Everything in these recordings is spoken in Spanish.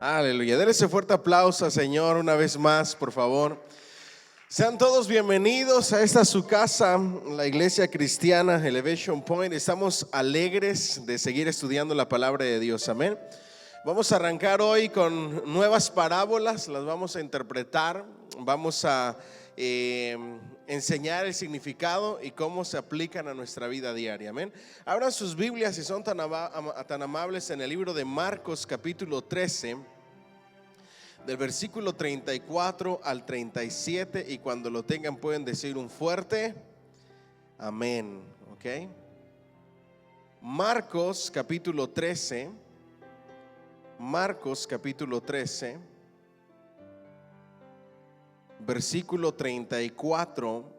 Aleluya. Denle ese fuerte aplauso al Señor una vez más, por favor. Sean todos bienvenidos a esta su casa, la iglesia cristiana Elevation Point. Estamos alegres de seguir estudiando la palabra de Dios. Amén. Vamos a arrancar hoy con nuevas parábolas, las vamos a interpretar, vamos a enseñar el significado y cómo se aplican a nuestra vida diaria. Amén. Abran sus Biblias si son tan amables en el libro de Marcos capítulo 13, del versículo 34 al 37, y cuando lo tengan pueden decir un fuerte amén. Ok. Marcos capítulo 13, versículo 34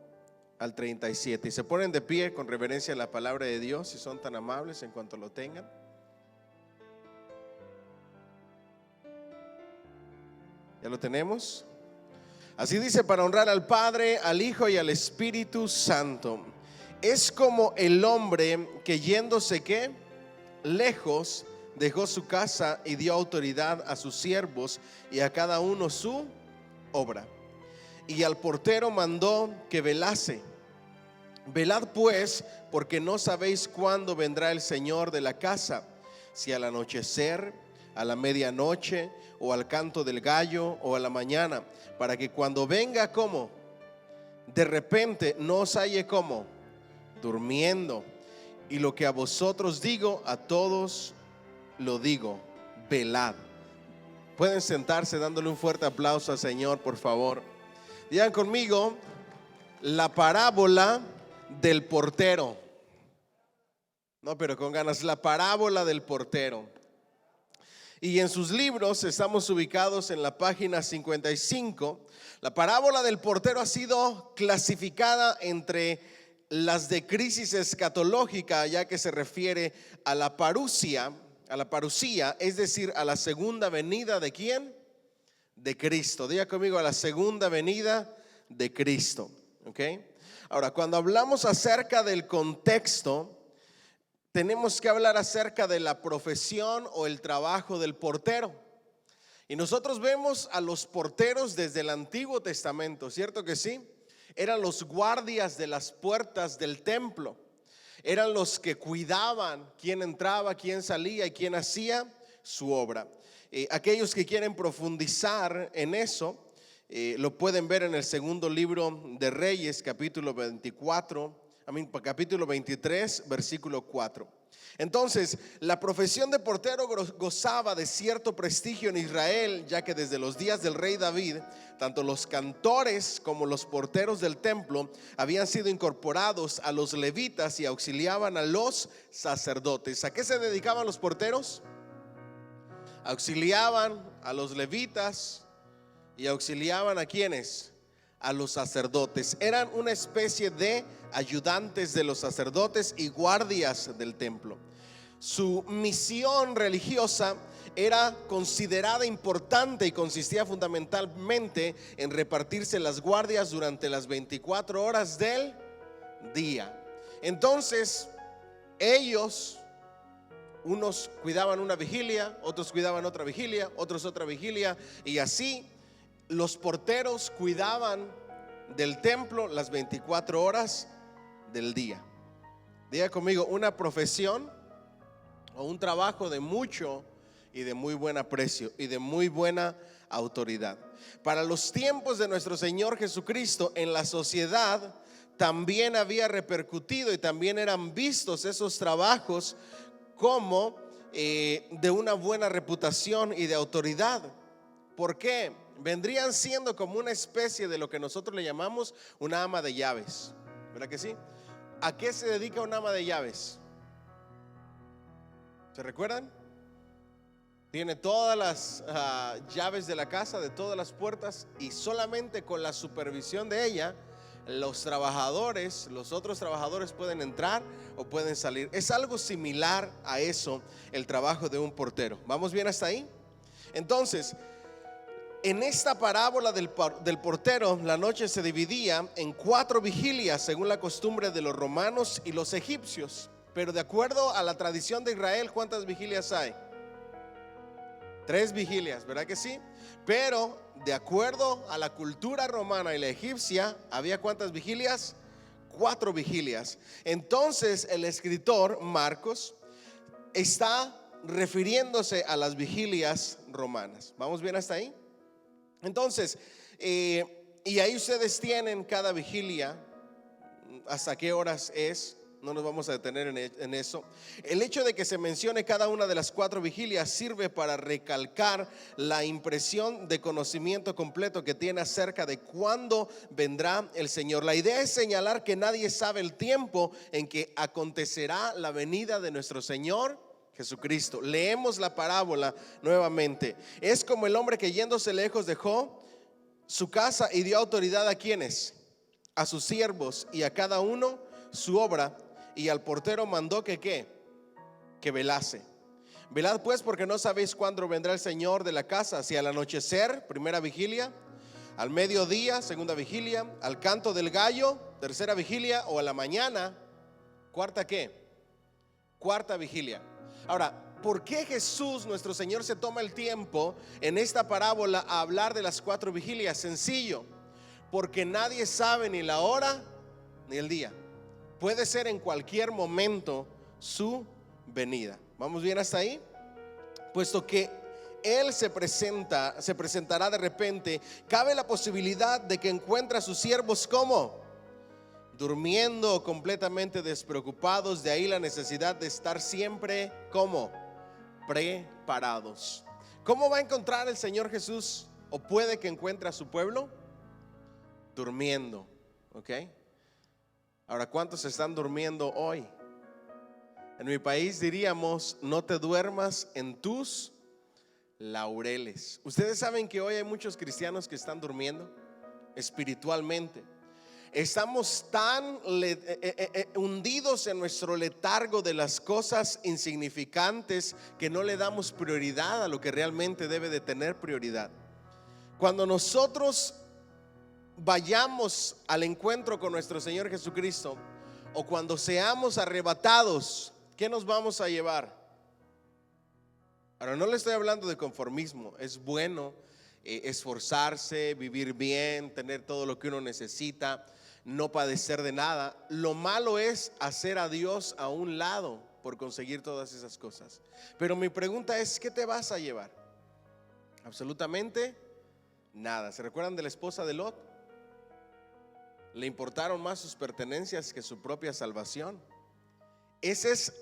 al 37. Y se ponen de pie con reverencia a la palabra de Dios, si son tan amables, en cuanto lo tengan. ¿Ya lo tenemos? Así dice: para honrar al Padre, al Hijo y al Espíritu Santo. Es como el hombre que yéndose ¿qué? Lejos, dejó su casa y dio autoridad a sus siervos y a cada uno su obra. Y al portero mandó que velase. Velad pues, porque no sabéis cuándo vendrá el Señor de la casa, si al anochecer, a la medianoche, o al canto del gallo, o a la mañana, para que cuando venga como de repente no os halle como durmiendo. Y lo que a vosotros digo, a todos lo digo: velad. Pueden sentarse dándole un fuerte aplauso al Señor, por favor. Digan conmigo: la parábola del portero. No, pero con ganas. La parábola del portero. Y en sus libros estamos ubicados en la página 55. La parábola del portero ha sido clasificada entre las de crisis escatológica, ya que se refiere a la parucía, es decir, a la segunda venida ¿de quién? De Cristo. Diga conmigo: a la segunda venida de Cristo. ¿Ok? Ahora, cuando hablamos acerca del contexto, tenemos que hablar acerca de la profesión o el trabajo del portero. Y nosotros vemos a los porteros desde el Antiguo Testamento, ¿cierto que sí? Eran los guardias de las puertas del templo. Eran los que cuidaban quién entraba, quién salía y quién hacía su obra. Aquellos que quieren profundizar en eso, lo pueden ver en el segundo libro de Reyes, capítulo 23, versículo 4. Entonces, la profesión de portero gozaba de cierto prestigio en Israel, ya que desde los días del rey David, tanto los cantores como los porteros del templo habían sido incorporados a los levitas y auxiliaban a los sacerdotes. ¿A qué se dedicaban los porteros? Auxiliaban a los levitas y auxiliaban ¿a quiénes? A los sacerdotes. Eran una especie de ayudantes de los sacerdotes y guardias del templo. Su misión religiosa era considerada importante y consistía fundamentalmente en repartirse las guardias durante las 24 horas del día. Entonces, ellos, unos cuidaban una vigilia, otros cuidaban otra vigilia, otros otra vigilia, y así los porteros cuidaban del templo las 24 horas del día. Diga conmigo: una profesión o un trabajo de mucho y de muy buen aprecio y de muy buena autoridad. Para los tiempos de nuestro Señor Jesucristo, en la sociedad también había repercutido y también eran vistos esos trabajos como de una buena reputación y de autoridad. ¿Por qué? Vendrían siendo como una especie de lo que nosotros le llamamos una ama de llaves, ¿verdad que sí? ¿A qué se dedica una ama de llaves? ¿Se recuerdan? Tiene todas las llaves de la casa, de todas las puertas, y solamente con la supervisión de ella los otros trabajadores pueden entrar o pueden salir. Es algo similar a eso el trabajo de un portero. ¿Vamos bien hasta ahí? Entonces, en esta parábola del portero, la noche se dividía en 4 vigilias según la costumbre de los romanos y los egipcios. Pero de acuerdo a la tradición de Israel, ¿cuántas vigilias hay? 3 vigilias, ¿verdad que sí? Pero de acuerdo a la cultura romana y la egipcia, ¿había cuántas vigilias? 4 vigilias. Entonces el escritor Marcos está refiriéndose a las vigilias romanas. ¿Vamos bien hasta ahí? Entonces, y ahí ustedes tienen cada vigilia, hasta qué horas es. No nos vamos a detener en eso. El hecho de que se mencione cada una de las 4 vigilias sirve para recalcar la impresión de conocimiento completo que tiene acerca de cuándo vendrá el Señor. La idea es señalar que nadie sabe el tiempo en que acontecerá la venida de nuestro Señor Jesucristo. Leemos la parábola nuevamente. Es como el hombre que yéndose lejos dejó su casa y dio autoridad a quienes, a sus siervos y a cada uno su obra, y al portero mandó que velase. Velad pues, porque no sabéis cuándo vendrá el Señor de la casa, si al anochecer, primera vigilia, al mediodía, segunda vigilia, al canto del gallo, tercera vigilia, o a la mañana, cuarta vigilia. Ahora, ¿por qué Jesús, nuestro Señor, se toma el tiempo en esta parábola a hablar de las 4 vigilias? Sencillo, porque nadie sabe ni la hora ni el día. Puede ser en cualquier momento su venida. ¿Vamos bien hasta ahí? Puesto que Él se presentará de repente, cabe la posibilidad de que encuentre a sus siervos como durmiendo, completamente despreocupados. De ahí la necesidad de estar siempre como preparados. ¿Cómo va a encontrar el Señor Jesús, o puede que encuentre a su pueblo? Durmiendo, ¿ok? Ahora, ¿cuántos están durmiendo hoy? En mi país diríamos: no te duermas en tus laureles. Ustedes saben que hoy hay muchos cristianos que están durmiendo espiritualmente. Estamos tan hundidos en nuestro letargo de las cosas insignificantes que no le damos prioridad a lo que realmente debe de tener prioridad. Cuando nosotros vayamos al encuentro con nuestro Señor Jesucristo, o cuando seamos arrebatados, ¿qué nos vamos a llevar? Ahora, no le estoy hablando de conformismo. Es bueno esforzarse, vivir bien, tener todo lo que uno necesita, no padecer de nada. Lo malo es hacer a Dios a un lado por conseguir todas esas cosas. Pero mi pregunta es: ¿qué te vas a llevar? Absolutamente nada. ¿Se recuerdan de la esposa de Lot? Le importaron más sus pertenencias que su propia salvación. Ese es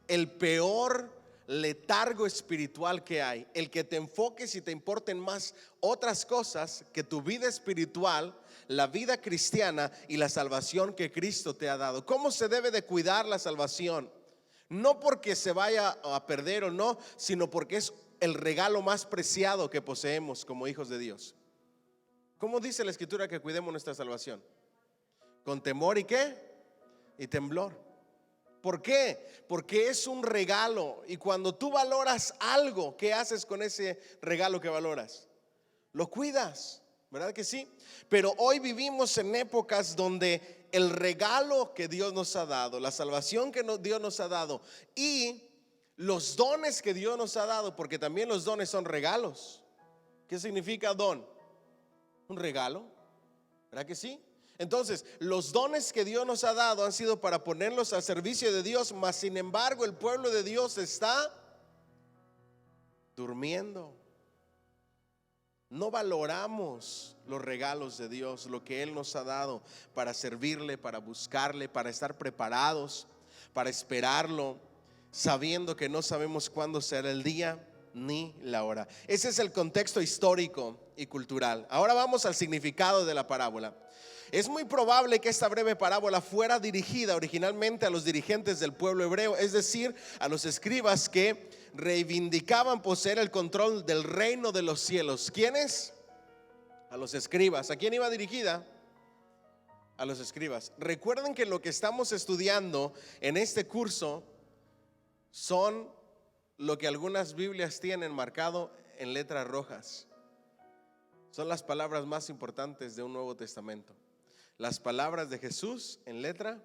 el peor letargo espiritual que hay, el que te enfoques y te importen más otras cosas que tu vida espiritual, la vida cristiana y la salvación que Cristo te ha dado. ¿Cómo se debe de cuidar la salvación? No porque se vaya a perder o no, sino porque es el regalo más preciado que poseemos como hijos de Dios. ¿Cómo dice la Escritura que cuidemos nuestra salvación? Con temor y ¿qué? Y temblor. ¿Por qué? Porque es un regalo, y cuando tú valoras algo, ¿qué haces con ese regalo que valoras? Lo cuidas, ¿verdad que sí? Pero hoy vivimos en épocas donde el regalo que Dios nos ha dado, la salvación que Dios nos ha dado, y los dones que Dios nos ha dado, porque también los dones son regalos. ¿Qué significa don? Un regalo, ¿verdad que sí? Entonces, los dones que Dios nos ha dado han sido para ponerlos al servicio de Dios, mas sin embargo el pueblo de Dios está durmiendo. No valoramos los regalos de Dios, lo que Él nos ha dado para servirle, para buscarle, para estar preparados, para esperarlo, sabiendo que no sabemos cuándo será el día ni la hora. Ese es el contexto histórico y cultural. Ahora vamos al significado de la parábola. Es muy probable que esta breve parábola fuera dirigida originalmente a los dirigentes del pueblo hebreo, es decir, a los escribas que reivindicaban poseer el control del reino de los cielos. ¿Quiénes? A los escribas. ¿A quién iba dirigida? A los escribas. Recuerden que lo que estamos estudiando en este curso son lo que algunas Biblias tienen marcado en letras rojas. Son las palabras más importantes de un Nuevo Testamento. Las palabras de Jesús en letra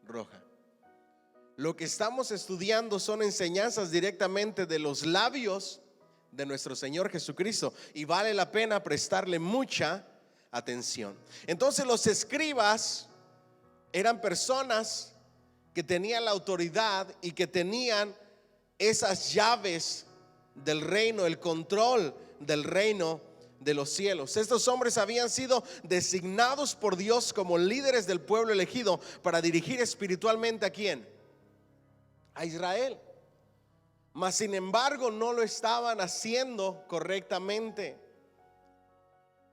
roja. Lo que estamos estudiando son enseñanzas directamente de los labios de nuestro Señor Jesucristo, y vale la pena prestarle mucha atención. Entonces los escribas eran personas que tenían la autoridad y que tenían esas llaves del reino, el control del reino de los cielos. Estos hombres habían sido designados por Dios como líderes del pueblo elegido para dirigir espiritualmente ¿a quién? A Israel. Mas sin embargo no lo estaban haciendo correctamente.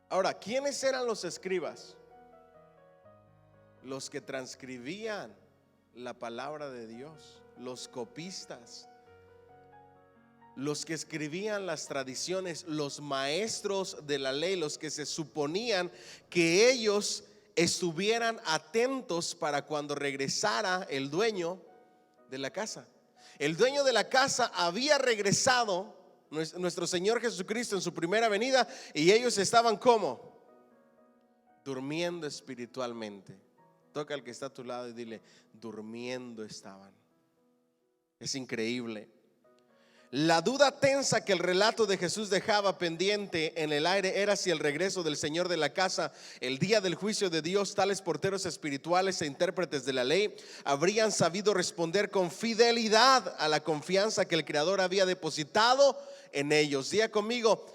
Ahora, ¿quiénes eran los escribas? Los que transcribían la palabra de Dios, los copistas, los que escribían las tradiciones, los maestros de la ley, los que se suponían que ellos estuvieran atentos para cuando regresara el dueño de la casa. El dueño de la casa había regresado, nuestro Señor Jesucristo, en su primera venida, y ellos estaban ¿cómo? Durmiendo espiritualmente. Toca al que está a tu lado y dile: durmiendo estaban. Es increíble. La duda tensa que el relato de Jesús dejaba pendiente en el aire era si el regreso del Señor de la casa, el día del juicio de Dios, tales porteros espirituales e intérpretes de la ley habrían sabido responder con fidelidad a la confianza que el Creador había depositado en ellos. Diga conmigo: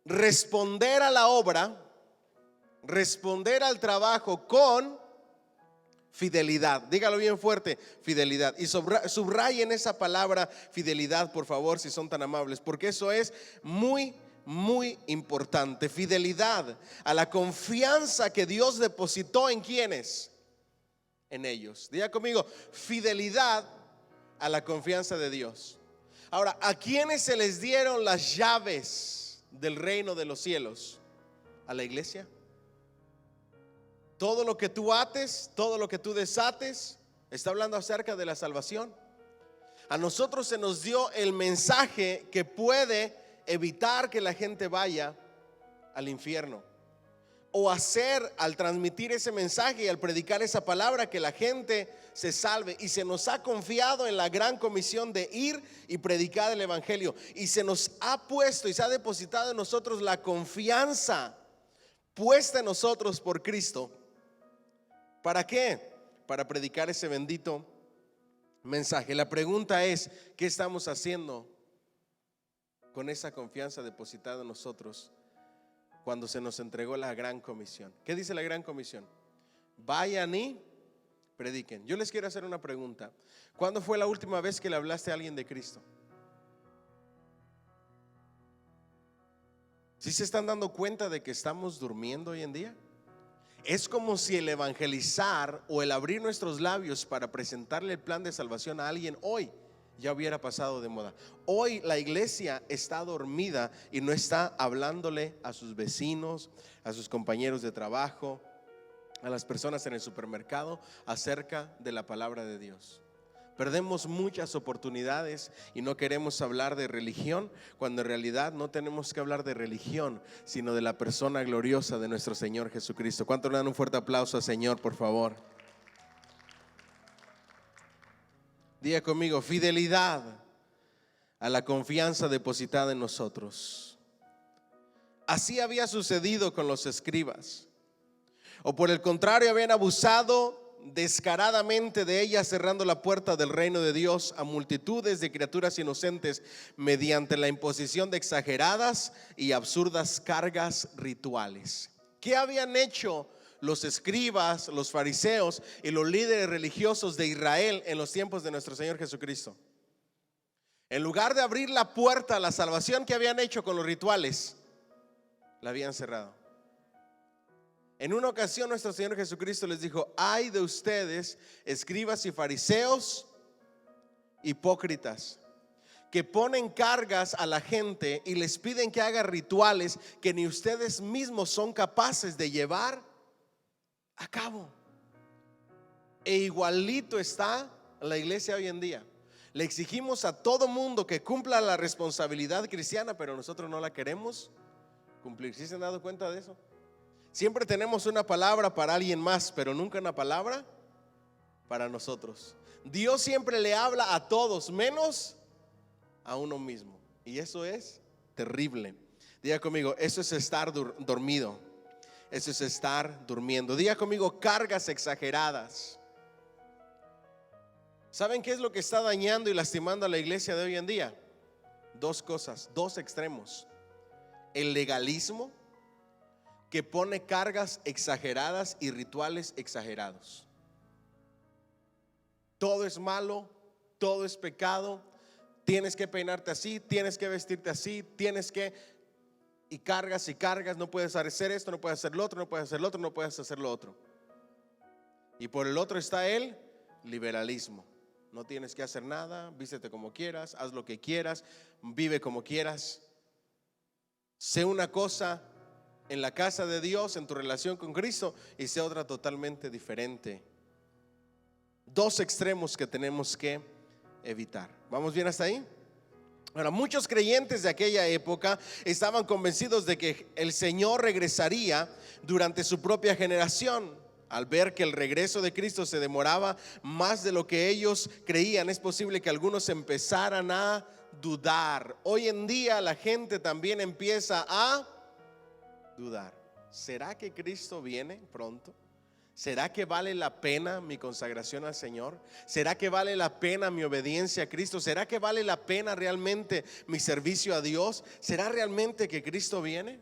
responder a la obra, responder al trabajo con fidelidad. Dígalo bien fuerte: fidelidad. Y subrayen esa palabra fidelidad, por favor, si son tan amables, porque eso es muy importante. Fidelidad a la confianza que Dios depositó en quienes, en ellos. Diga conmigo: fidelidad a la confianza de Dios. Ahora, ¿a quiénes se les dieron las llaves del reino de los cielos? ¿A la iglesia? Todo lo que tú ates, todo lo que tú desates, está hablando acerca de la salvación. A nosotros se nos dio el mensaje que puede evitar que la gente vaya al infierno, o hacer, al transmitir ese mensaje y al predicar esa palabra, que la gente se salve. Y se nos ha confiado en la gran comisión de ir y predicar el evangelio, y se nos ha puesto y se ha depositado en nosotros la confianza puesta en nosotros por Cristo. ¿Para qué? Para predicar ese bendito mensaje. La pregunta es: ¿qué estamos haciendo con esa confianza depositada en nosotros cuando se nos entregó la gran comisión? ¿Qué dice la gran comisión? Vayan y prediquen. Yo les quiero hacer una pregunta. ¿Cuándo fue la última vez que le hablaste a alguien de Cristo? ¿Sí se están dando cuenta de que estamos durmiendo hoy en día? Es como si el evangelizar o el abrir nuestros labios para presentarle el plan de salvación a alguien hoy ya hubiera pasado de moda. Hoy la iglesia está dormida y no está hablándole a sus vecinos, a sus compañeros de trabajo, a las personas en el supermercado acerca de la palabra de Dios. Perdemos muchas oportunidades y no queremos hablar de religión, cuando en realidad no tenemos que hablar de religión, sino de la persona gloriosa de nuestro Señor Jesucristo. ¿Cuánto le dan un fuerte aplauso al Señor, por favor? Diga conmigo: fidelidad a la confianza depositada en nosotros. Así había sucedido con los escribas, o por el contrario habían abusado descaradamente de ella, cerrando la puerta del reino de Dios a multitudes de criaturas inocentes mediante la imposición de exageradas y absurdas cargas rituales. ¿Qué habían hecho los escribas, los fariseos y los líderes religiosos de Israel en los tiempos de nuestro Señor Jesucristo? En lugar de abrir la puerta a la salvación, ¿qué habían hecho con los rituales? La habían cerrado. En una ocasión nuestro Señor Jesucristo les dijo: ay de ustedes, escribas y fariseos hipócritas, que ponen cargas a la gente y les piden que haga rituales que ni ustedes mismos son capaces de llevar a cabo. E igualito está la iglesia hoy en día. Le exigimos a todo mundo que cumpla la responsabilidad cristiana, pero nosotros no la queremos cumplir. ¿Sí se han dado cuenta de eso? Siempre tenemos una palabra para alguien más, pero nunca una palabra para nosotros. Dios siempre le habla a todos menos a uno mismo, y eso es terrible. Diga conmigo, eso es estar dormido. Eso es estar durmiendo. Diga conmigo, cargas exageradas. ¿Saben qué es lo que está dañando y lastimando a la iglesia de hoy en día? Dos cosas, dos extremos. El legalismo, que pone cargas exageradas y rituales exagerados. Todo es malo, todo es pecado. Tienes que peinarte así, tienes que vestirte así, tienes que... Y cargas, no puedes hacer esto, no puedes hacer lo otro, no puedes hacer lo otro, no puedes hacer lo otro. Y por el otro está el liberalismo. No tienes que hacer nada, vístete como quieras, haz lo que quieras, vive como quieras. Sé una cosa en la casa de Dios, en tu relación con Cristo, y sé otra totalmente diferente. Dos extremos que tenemos que evitar. ¿Vamos bien hasta ahí? Ahora, muchos creyentes de aquella época estaban convencidos de que el Señor regresaría durante su propia generación. Al ver que el regreso de Cristo se demoraba más de lo que ellos creían, es posible que algunos empezaran a dudar. Hoy en día la gente también empieza a dudar. ¿Será que Cristo viene pronto? ¿Será que vale la pena mi consagración al Señor? ¿Será que vale la pena mi obediencia a Cristo? ¿Será que vale la pena realmente mi servicio a Dios? ¿Será realmente que Cristo viene?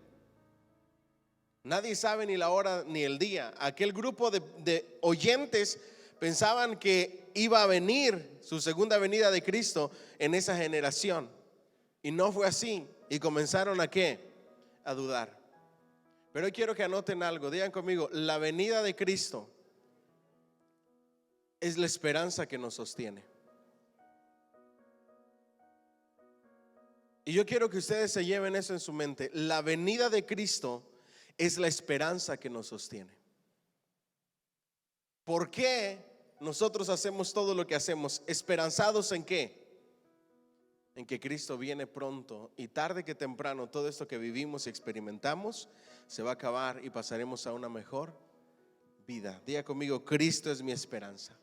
Nadie sabe ni la hora ni el día. Aquel grupo de oyentes pensaban que iba a venir su segunda venida de Cristo en esa generación. Y no fue así. Y comenzaron ¿a qué? A dudar. Pero hoy quiero que anoten algo, digan conmigo, la venida de Cristo es la esperanza que nos sostiene. Y yo quiero que ustedes se lleven eso en su mente. La venida de Cristo es la esperanza que nos sostiene. ¿Por qué nosotros hacemos todo lo que hacemos? ¿Esperanzados en qué? En que Cristo viene pronto, y tarde que temprano todo esto que vivimos y experimentamos se va a acabar y pasaremos a una mejor vida. Diga conmigo, Cristo es mi esperanza.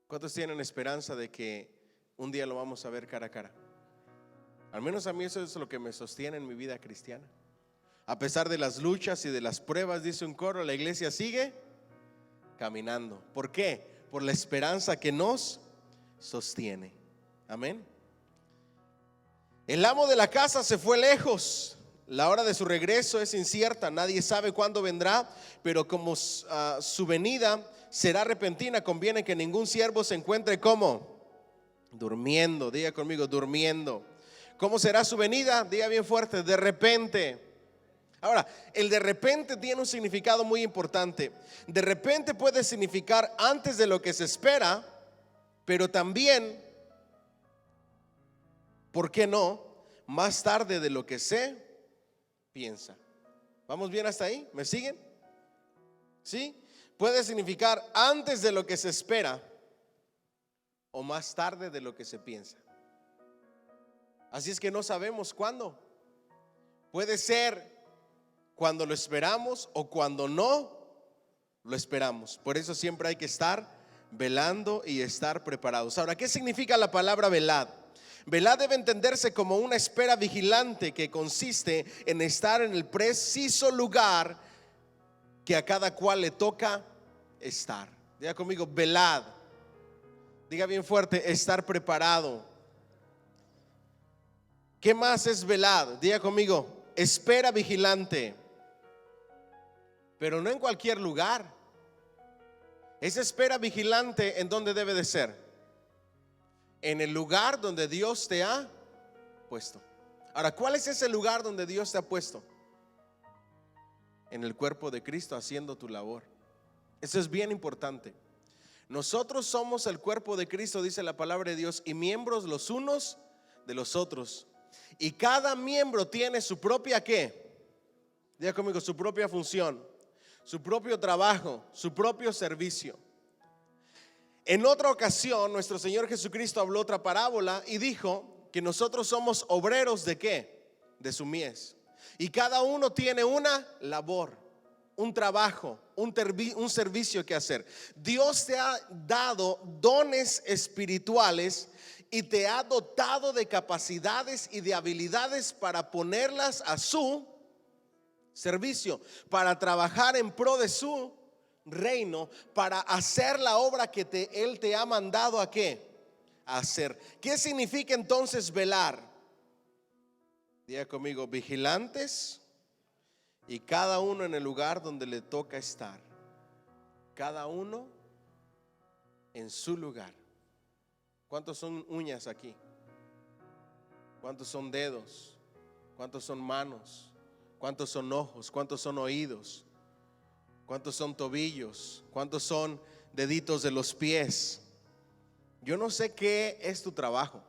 ¿Cuántos tienen esperanza de que un día lo vamos a ver cara a cara? Al menos a mí eso es lo que me sostiene en mi vida cristiana. A pesar de las luchas y de las pruebas, dice un coro, la iglesia sigue caminando. ¿Por qué? Por la esperanza que nos sostiene. Amén. El amo de la casa se fue lejos. La hora de su regreso es incierta. Nadie sabe cuándo vendrá, pero como su venida será repentina, conviene que ningún siervo se encuentre como durmiendo. Diga conmigo, durmiendo. ¿Cómo será su venida? Diga bien fuerte, de repente. Ahora, el de repente tiene un significado muy importante. De repente puede significar antes de lo que se espera, pero también, ¿por qué no? Más tarde de lo que se piensa. ¿Vamos bien hasta ahí? ¿Me siguen? ¿Sí? Puede significar antes de lo que se espera o más tarde de lo que se piensa. Así es que no sabemos cuándo. Puede ser cuando lo esperamos o cuando no lo esperamos. Por eso siempre hay que estar velando y estar preparados. Ahora, ¿qué significa la palabra velad? Velad debe entenderse como una espera vigilante que consiste en estar en el preciso lugar que a cada cual le toca estar. Diga conmigo, velad. Diga bien fuerte, estar preparado. ¿Qué más es velad? Diga conmigo, espera vigilante. Pero no en cualquier lugar. Esa espera vigilante, ¿en dónde debe de ser? En el lugar donde Dios te ha puesto. Ahora, ¿cuál es ese lugar donde Dios te ha puesto? En el cuerpo de Cristo, haciendo tu labor. Eso es bien importante. Nosotros somos el cuerpo de Cristo, dice la palabra de Dios, y miembros los unos de los otros. Y cada miembro tiene su propia ¿qué? Diga conmigo, su propia función, su propio trabajo, su propio servicio. En otra ocasión, nuestro Señor Jesucristo habló otra parábola y dijo que nosotros somos obreros ¿de qué? De su mies. Y cada uno tiene una labor, un trabajo, un servicio que hacer. Dios te ha dado dones espirituales y te ha dotado de capacidades y de habilidades para ponerlas a su servicio, para trabajar en pro de su reino, para hacer la obra que Él te ha mandado a ¿qué? A hacer. ¿Qué significa entonces velar? Diga conmigo: vigilantes, y cada uno en el lugar donde le toca estar, cada uno en su lugar. ¿Cuántos son uñas aquí? ¿Cuántos son dedos? ¿Cuántos son manos? ¿Cuántos son ojos? ¿Cuántos son oídos? ¿Cuántos son tobillos? ¿Cuántos son deditos de los pies? Yo no sé qué es tu trabajo,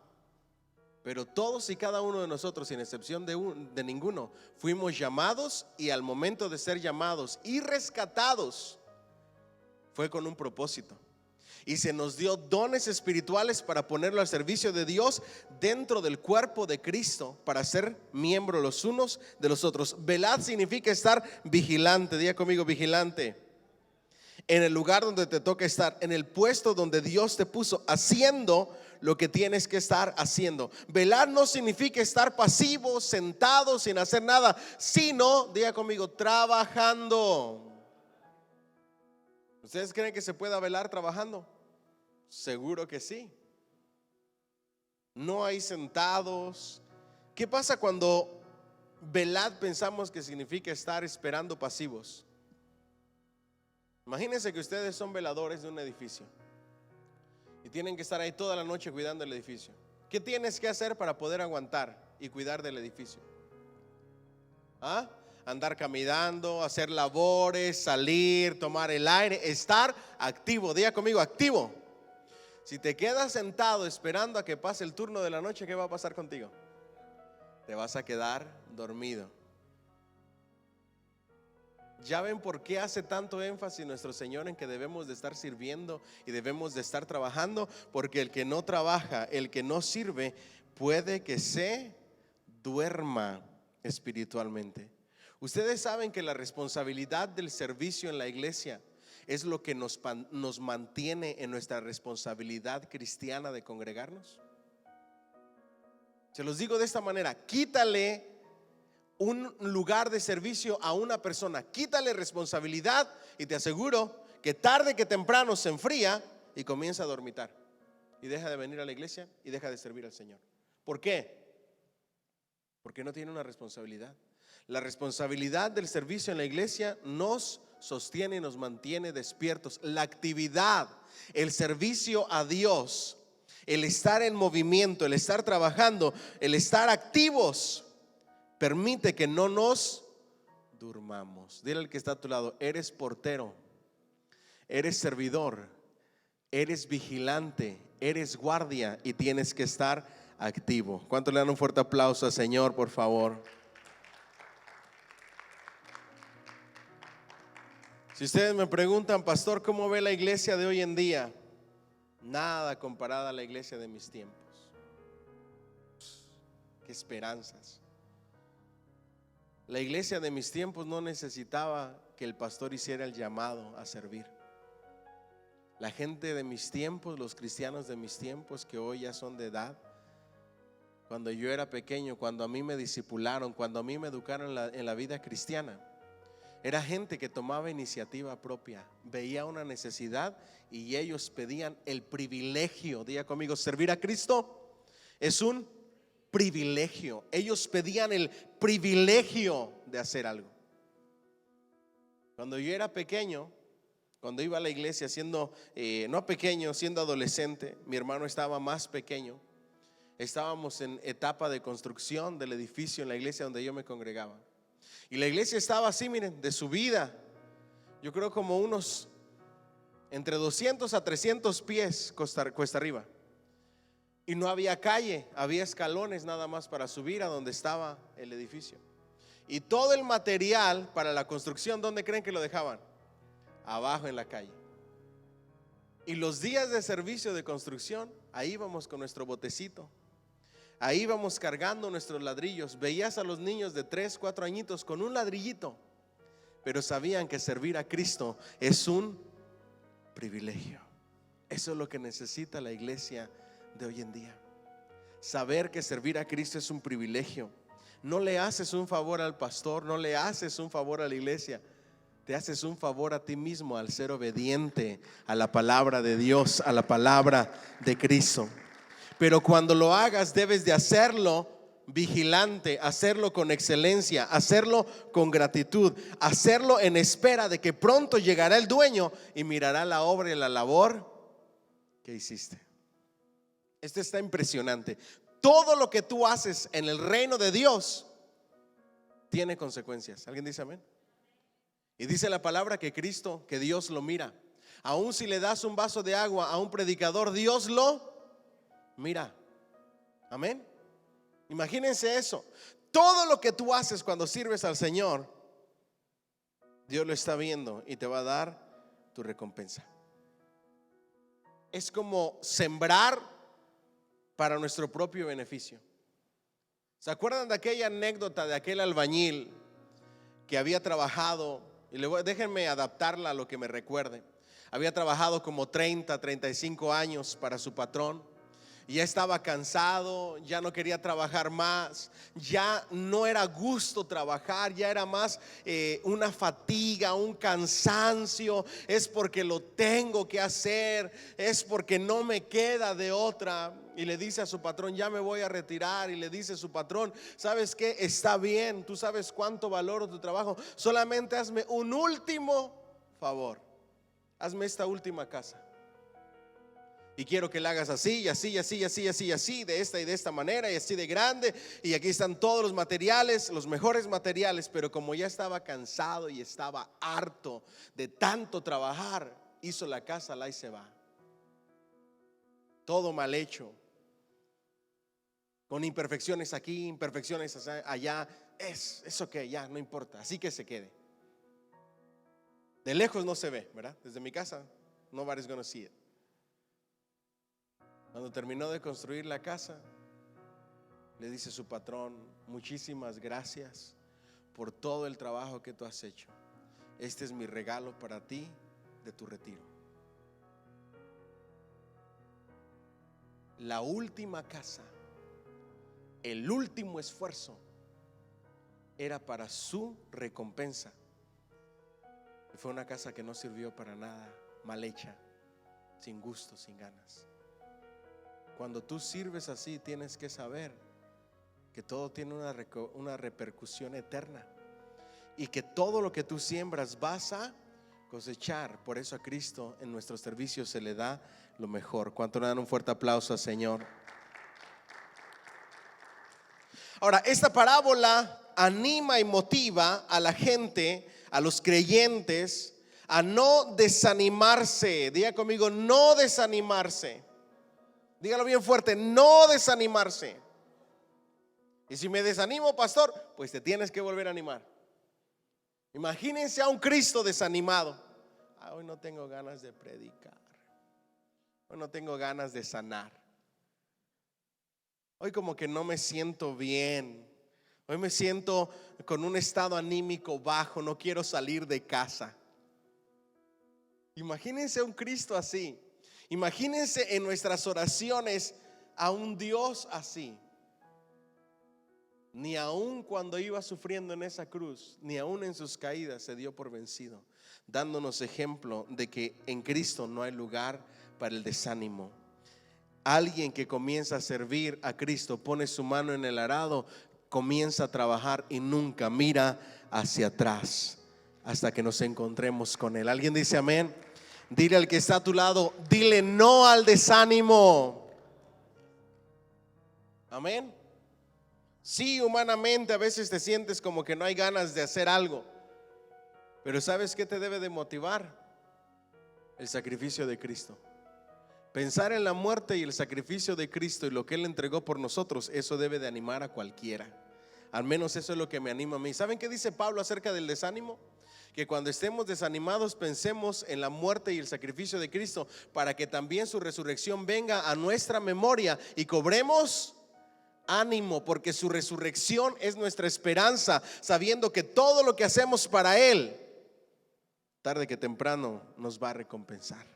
pero todos y cada uno de nosotros, sin excepción de ninguno, fuimos llamados, y al momento de ser llamados y rescatados fue con un propósito. Y se nos dio dones espirituales para ponerlo al servicio de Dios dentro del cuerpo de Cristo, para ser miembros los unos de los otros. Velad significa estar vigilante. Diga conmigo: vigilante. En el lugar donde te toca estar, en el puesto donde Dios te puso, haciendo lo que tienes que estar haciendo. Velar no significa estar pasivo, sentado, sin hacer nada, sino, diga conmigo, trabajando. ¿Ustedes creen que se pueda velar trabajando? Seguro que sí. No hay sentados. ¿Qué pasa cuando velad pensamos que significa estar esperando pasivos? Imagínense que ustedes son veladores de un edificio y tienen que estar ahí toda la noche cuidando el edificio. ¿Qué tienes que hacer para poder aguantar y cuidar del edificio? Andar caminando, hacer labores, salir, tomar el aire, estar activo. Diga conmigo: activo. Si te quedas sentado esperando a que pase el turno de la noche, ¿qué va a pasar contigo? Te vas a quedar dormido. ¿Ya ven por qué hace tanto énfasis nuestro Señor en que debemos de estar sirviendo y debemos de estar trabajando? Porque el que no trabaja, el que no sirve, puede que se duerma espiritualmente. Ustedes saben que la responsabilidad del servicio en la iglesia es lo que nos mantiene en nuestra responsabilidad cristiana de congregarnos. Se los digo de esta manera: quítale un lugar de servicio a una persona, quítale responsabilidad, y te aseguro que tarde que temprano se enfría y comienza a dormitar y deja de venir a la iglesia y deja de servir al Señor. ¿Por qué? Porque no tiene una responsabilidad. La responsabilidad del servicio en la iglesia nos sostiene y nos mantiene despiertos. La actividad, el servicio a Dios, el estar en movimiento, el estar trabajando, el estar activos, permite que no nos durmamos. Dile al que está a tu lado: eres portero, eres servidor, eres vigilante, eres guardia, y tienes que estar activo. ¿Cuánto le dan un fuerte aplauso al Señor, por favor? Si ustedes me preguntan: pastor, ¿cómo ve la iglesia de hoy en día? Nada comparada a la iglesia de mis tiempos. Qué esperanzas. La iglesia de mis tiempos no necesitaba que el pastor hiciera el llamado a servir. La gente de mis tiempos, los cristianos de mis tiempos, que hoy ya son de edad, cuando yo era pequeño, cuando a mí me discipularon, cuando a mí me educaron en la vida cristiana, era gente que tomaba iniciativa propia, veía una necesidad y ellos pedían el privilegio. Diga conmigo: servir a Cristo es un privilegio. Ellos pedían el privilegio de hacer algo. Cuando yo era pequeño, cuando iba a la iglesia, siendo adolescente, mi hermano estaba más pequeño. Estábamos en etapa de construcción del edificio en la iglesia donde yo me congregaba. Y la iglesia estaba así, miren, de subida. Yo creo como unos entre 200 a 300 pies cuesta arriba. Y no había calle, había escalones nada más para subir a donde estaba el edificio. Y todo el material para la construcción, ¿dónde creen que lo dejaban? Abajo en la calle. Y los días de servicio de construcción, ahí íbamos con nuestro botecito, ahí íbamos cargando nuestros ladrillos. Veías a los niños de 3, 4 añitos con un ladrillito, pero sabían que servir a Cristo es un privilegio. Eso es lo que necesita la iglesia de hoy en día. saber que servir a Cristo es un privilegio. No le haces un favor al pastor, no le haces un favor a la iglesia, te haces un favor a ti mismo al ser obediente a la palabra de Dios, a la palabra de Cristo. Pero cuando lo hagas debes de hacerlo vigilante, hacerlo con excelencia, hacerlo con gratitud, hacerlo en espera de que pronto llegará el dueño y mirará la obra y la labor que hiciste. Esto está impresionante. Todo lo que tú haces en el reino de Dios tiene consecuencias. ¿Alguien dice amén? Y dice la palabra que Cristo, que Dios lo mira. Aún si le das un vaso de agua a un predicador, Dios lo mira. Amén. Imagínense eso. Todo lo que tú haces cuando sirves al Señor, Dios lo está viendo y te va a dar tu recompensa. Es como sembrar para nuestro propio beneficio. ¿Se acuerdan de aquella anécdota de aquel albañil que había trabajado? Y déjenme adaptarla a lo que me recuerde. Había trabajado como 35 años para su patrón. Y ya estaba cansado, ya no quería trabajar más, ya no era gusto trabajar, ya era más una fatiga, un cansancio. Es porque lo tengo que hacer, es porque no me queda de otra. Y le dice a su patrón: ya me voy a retirar. Y le dice su patrón: ¿sabes qué? Está bien, tú sabes cuánto valoro tu trabajo, solamente hazme un último favor, hazme esta última casa. Y quiero que la hagas así, y así, y así, y así, y así, y así, de esta y de esta manera, y así de grande. Y aquí están todos los materiales, los mejores materiales. Pero como ya estaba cansado y estaba harto de tanto trabajar, hizo la casa, la y se va. Todo mal hecho, con imperfecciones aquí, imperfecciones allá. Es ok, ya no importa, así que se quede. De lejos no se ve, ¿verdad? Desde mi casa, nobody's gonna see it. Cuando terminó de construir la casa, le dice su patrón: muchísimas gracias por todo el trabajo que tú has hecho. Este es mi regalo para ti de tu retiro. La última casa, el último esfuerzo era para su recompensa. Fue una casa que no sirvió para nada, mal hecha, sin gusto, sin ganas. Cuando tú sirves así, tienes que saber que todo tiene una repercusión eterna, y que todo lo que tú siembras vas a cosechar. Por eso a Cristo en nuestros servicios se le da lo mejor. ¿Cuánto le dan un fuerte aplauso al Señor? Ahora, esta parábola anima y motiva a la gente, a los creyentes, a no desanimarse. Diga conmigo: no desanimarse. Dígalo bien fuerte: no desanimarse. Y si me desanimo, pastor, pues te tienes que volver a animar. Imagínense a un Cristo desanimado. Hoy no tengo ganas de predicar, hoy no tengo ganas de sanar, hoy como que no me siento bien, hoy me siento con un estado anímico bajo, no quiero salir de casa. Imagínense a un Cristo así. Imagínense en nuestras oraciones a un Dios así. Ni aun cuando iba sufriendo en esa cruz, ni aun en sus caídas, se dio por vencido, dándonos ejemplo de que en Cristo no hay lugar para el desánimo. Alguien que comienza a servir a Cristo, pone su mano en el arado, comienza a trabajar y nunca mira hacia atrás hasta que nos encontremos con Él. ¿Alguien dice amén? Dile al que está a tu lado: dile no al desánimo. Amén. Sí, humanamente a veces te sientes como que no hay ganas de hacer algo, pero ¿sabes qué te debe de motivar? El sacrificio de Cristo. Pensar en la muerte y el sacrificio de Cristo y lo que Él entregó por nosotros, eso debe de animar a cualquiera. Al menos eso es lo que me anima a mí. ¿Saben qué dice Pablo acerca del desánimo? Que cuando estemos desanimados pensemos en la muerte y el sacrificio de Cristo, para que también su resurrección venga a nuestra memoria y cobremos ánimo, porque su resurrección es nuestra esperanza, sabiendo que todo lo que hacemos para Él, tarde que temprano, nos va a recompensar.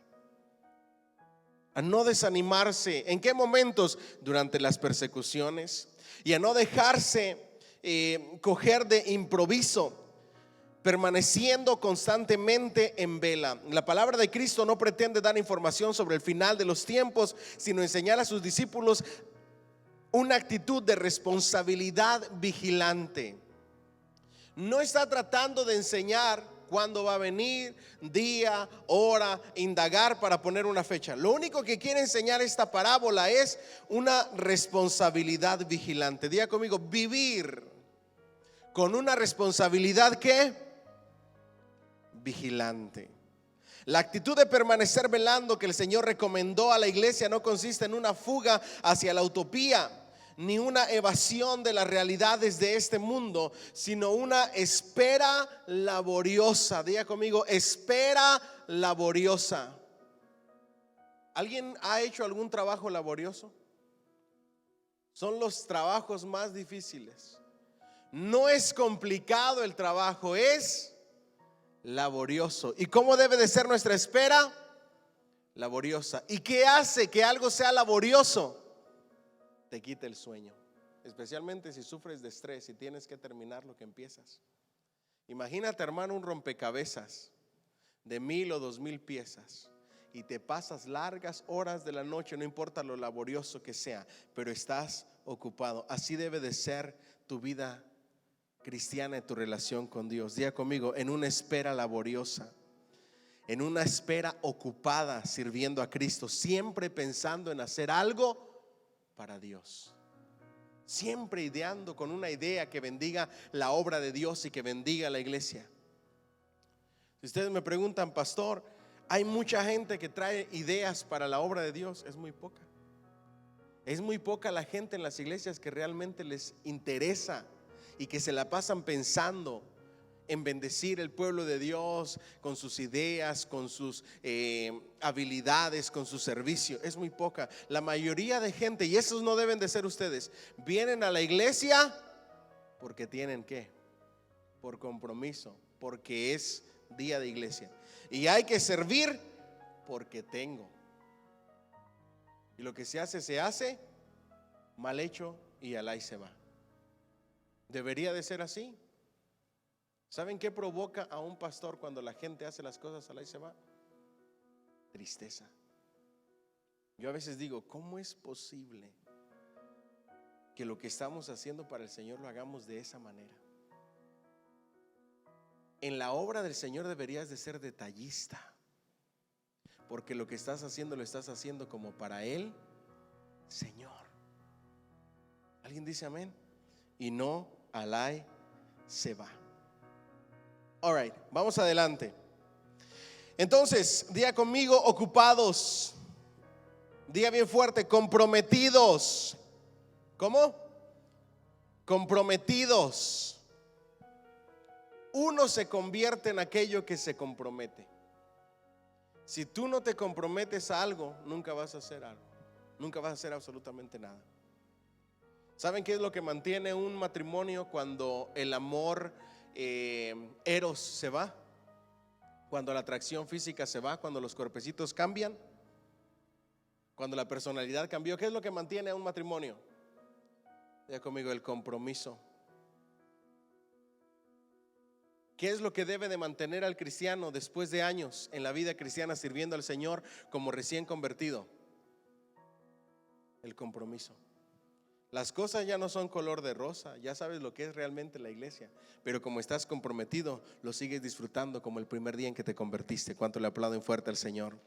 a no desanimarse. ¿En qué momentos? Durante las persecuciones. Y a no dejarse coger de improviso, permaneciendo constantemente en vela. La palabra de Cristo no pretende dar información sobre el final de los tiempos, sino enseñar a sus discípulos una actitud de responsabilidad vigilante. No está tratando de enseñar cuándo va a venir, día, hora, indagar para poner una fecha. Lo único que quiere enseñar esta parábola es una responsabilidad vigilante. Diga conmigo, vivir con una responsabilidad ¿qué? Vigilante. La actitud de permanecer velando que el Señor recomendó a la iglesia no consiste en una fuga hacia la utopía, ni una evasión de las realidades de este mundo, sino una espera laboriosa. Diga conmigo, espera laboriosa. ¿Alguien ha hecho algún trabajo laborioso? Son los trabajos más difíciles. No es complicado el trabajo, es laborioso. ¿Y cómo debe de ser nuestra espera? Laboriosa. ¿Y qué hace que algo sea laborioso? Te quita el sueño, especialmente si sufres de estrés y tienes que terminar lo que empiezas. Imagínate, hermano, un rompecabezas de 1000 o 2000 piezas y te pasas largas horas de la noche, no importa lo laborioso que sea, pero estás ocupado. Así debe de ser tu vida cristiana y tu relación con Dios. Diga conmigo, en una espera laboriosa, en una espera ocupada sirviendo a Cristo, siempre pensando en hacer algo para Dios, siempre ideando con una idea que bendiga la obra de Dios y que bendiga la iglesia. Si ustedes me preguntan, pastor, hay mucha gente que trae ideas para la obra de Dios. Es muy poca. Es muy poca la gente en las iglesias que realmente les interesa y que se la pasan pensando en bendecir el pueblo de Dios con sus ideas, con sus habilidades, con su servicio. Es muy poca. La mayoría de gente, y esos no deben de ser ustedes, vienen a la iglesia porque tienen ¿qué? Por compromiso, porque es día de iglesia. Y hay que servir porque tengo. Y lo que se hace mal hecho y al ahí se va. ¿Debería de ser así? ¿Saben qué provoca a un pastor cuando la gente hace las cosas al ahí se va? Tristeza. Yo a veces digo, ¿cómo es posible que lo que estamos haciendo para el Señor lo hagamos de esa manera? En la obra del Señor deberías de ser detallista, porque lo que estás haciendo lo estás haciendo como para el Señor. ¿Alguien dice amén? Y no al ahí se va. All right, vamos adelante. Entonces, diga conmigo, ocupados. Diga bien fuerte, comprometidos. ¿Cómo? Comprometidos. Uno se convierte en aquello que se compromete. Si tú no te comprometes a algo, nunca vas a hacer algo. Nunca vas a hacer absolutamente nada. ¿Saben qué es lo que mantiene un matrimonio cuando el amor eros se va? Cuando la atracción física se va, cuando los cuerpecitos cambian, cuando la personalidad cambió. ¿Qué es lo que mantiene a un matrimonio? Diga conmigo, el compromiso. ¿Qué es lo que debe de mantener al cristiano después de años en la vida cristiana sirviendo al Señor como recién convertido? El compromiso. Las cosas ya no son color de rosa, ya sabes lo que es realmente la iglesia, pero como estás comprometido, lo sigues disfrutando como el primer día en que te convertiste. ¿Cuánto le aplauden fuerte al Señor?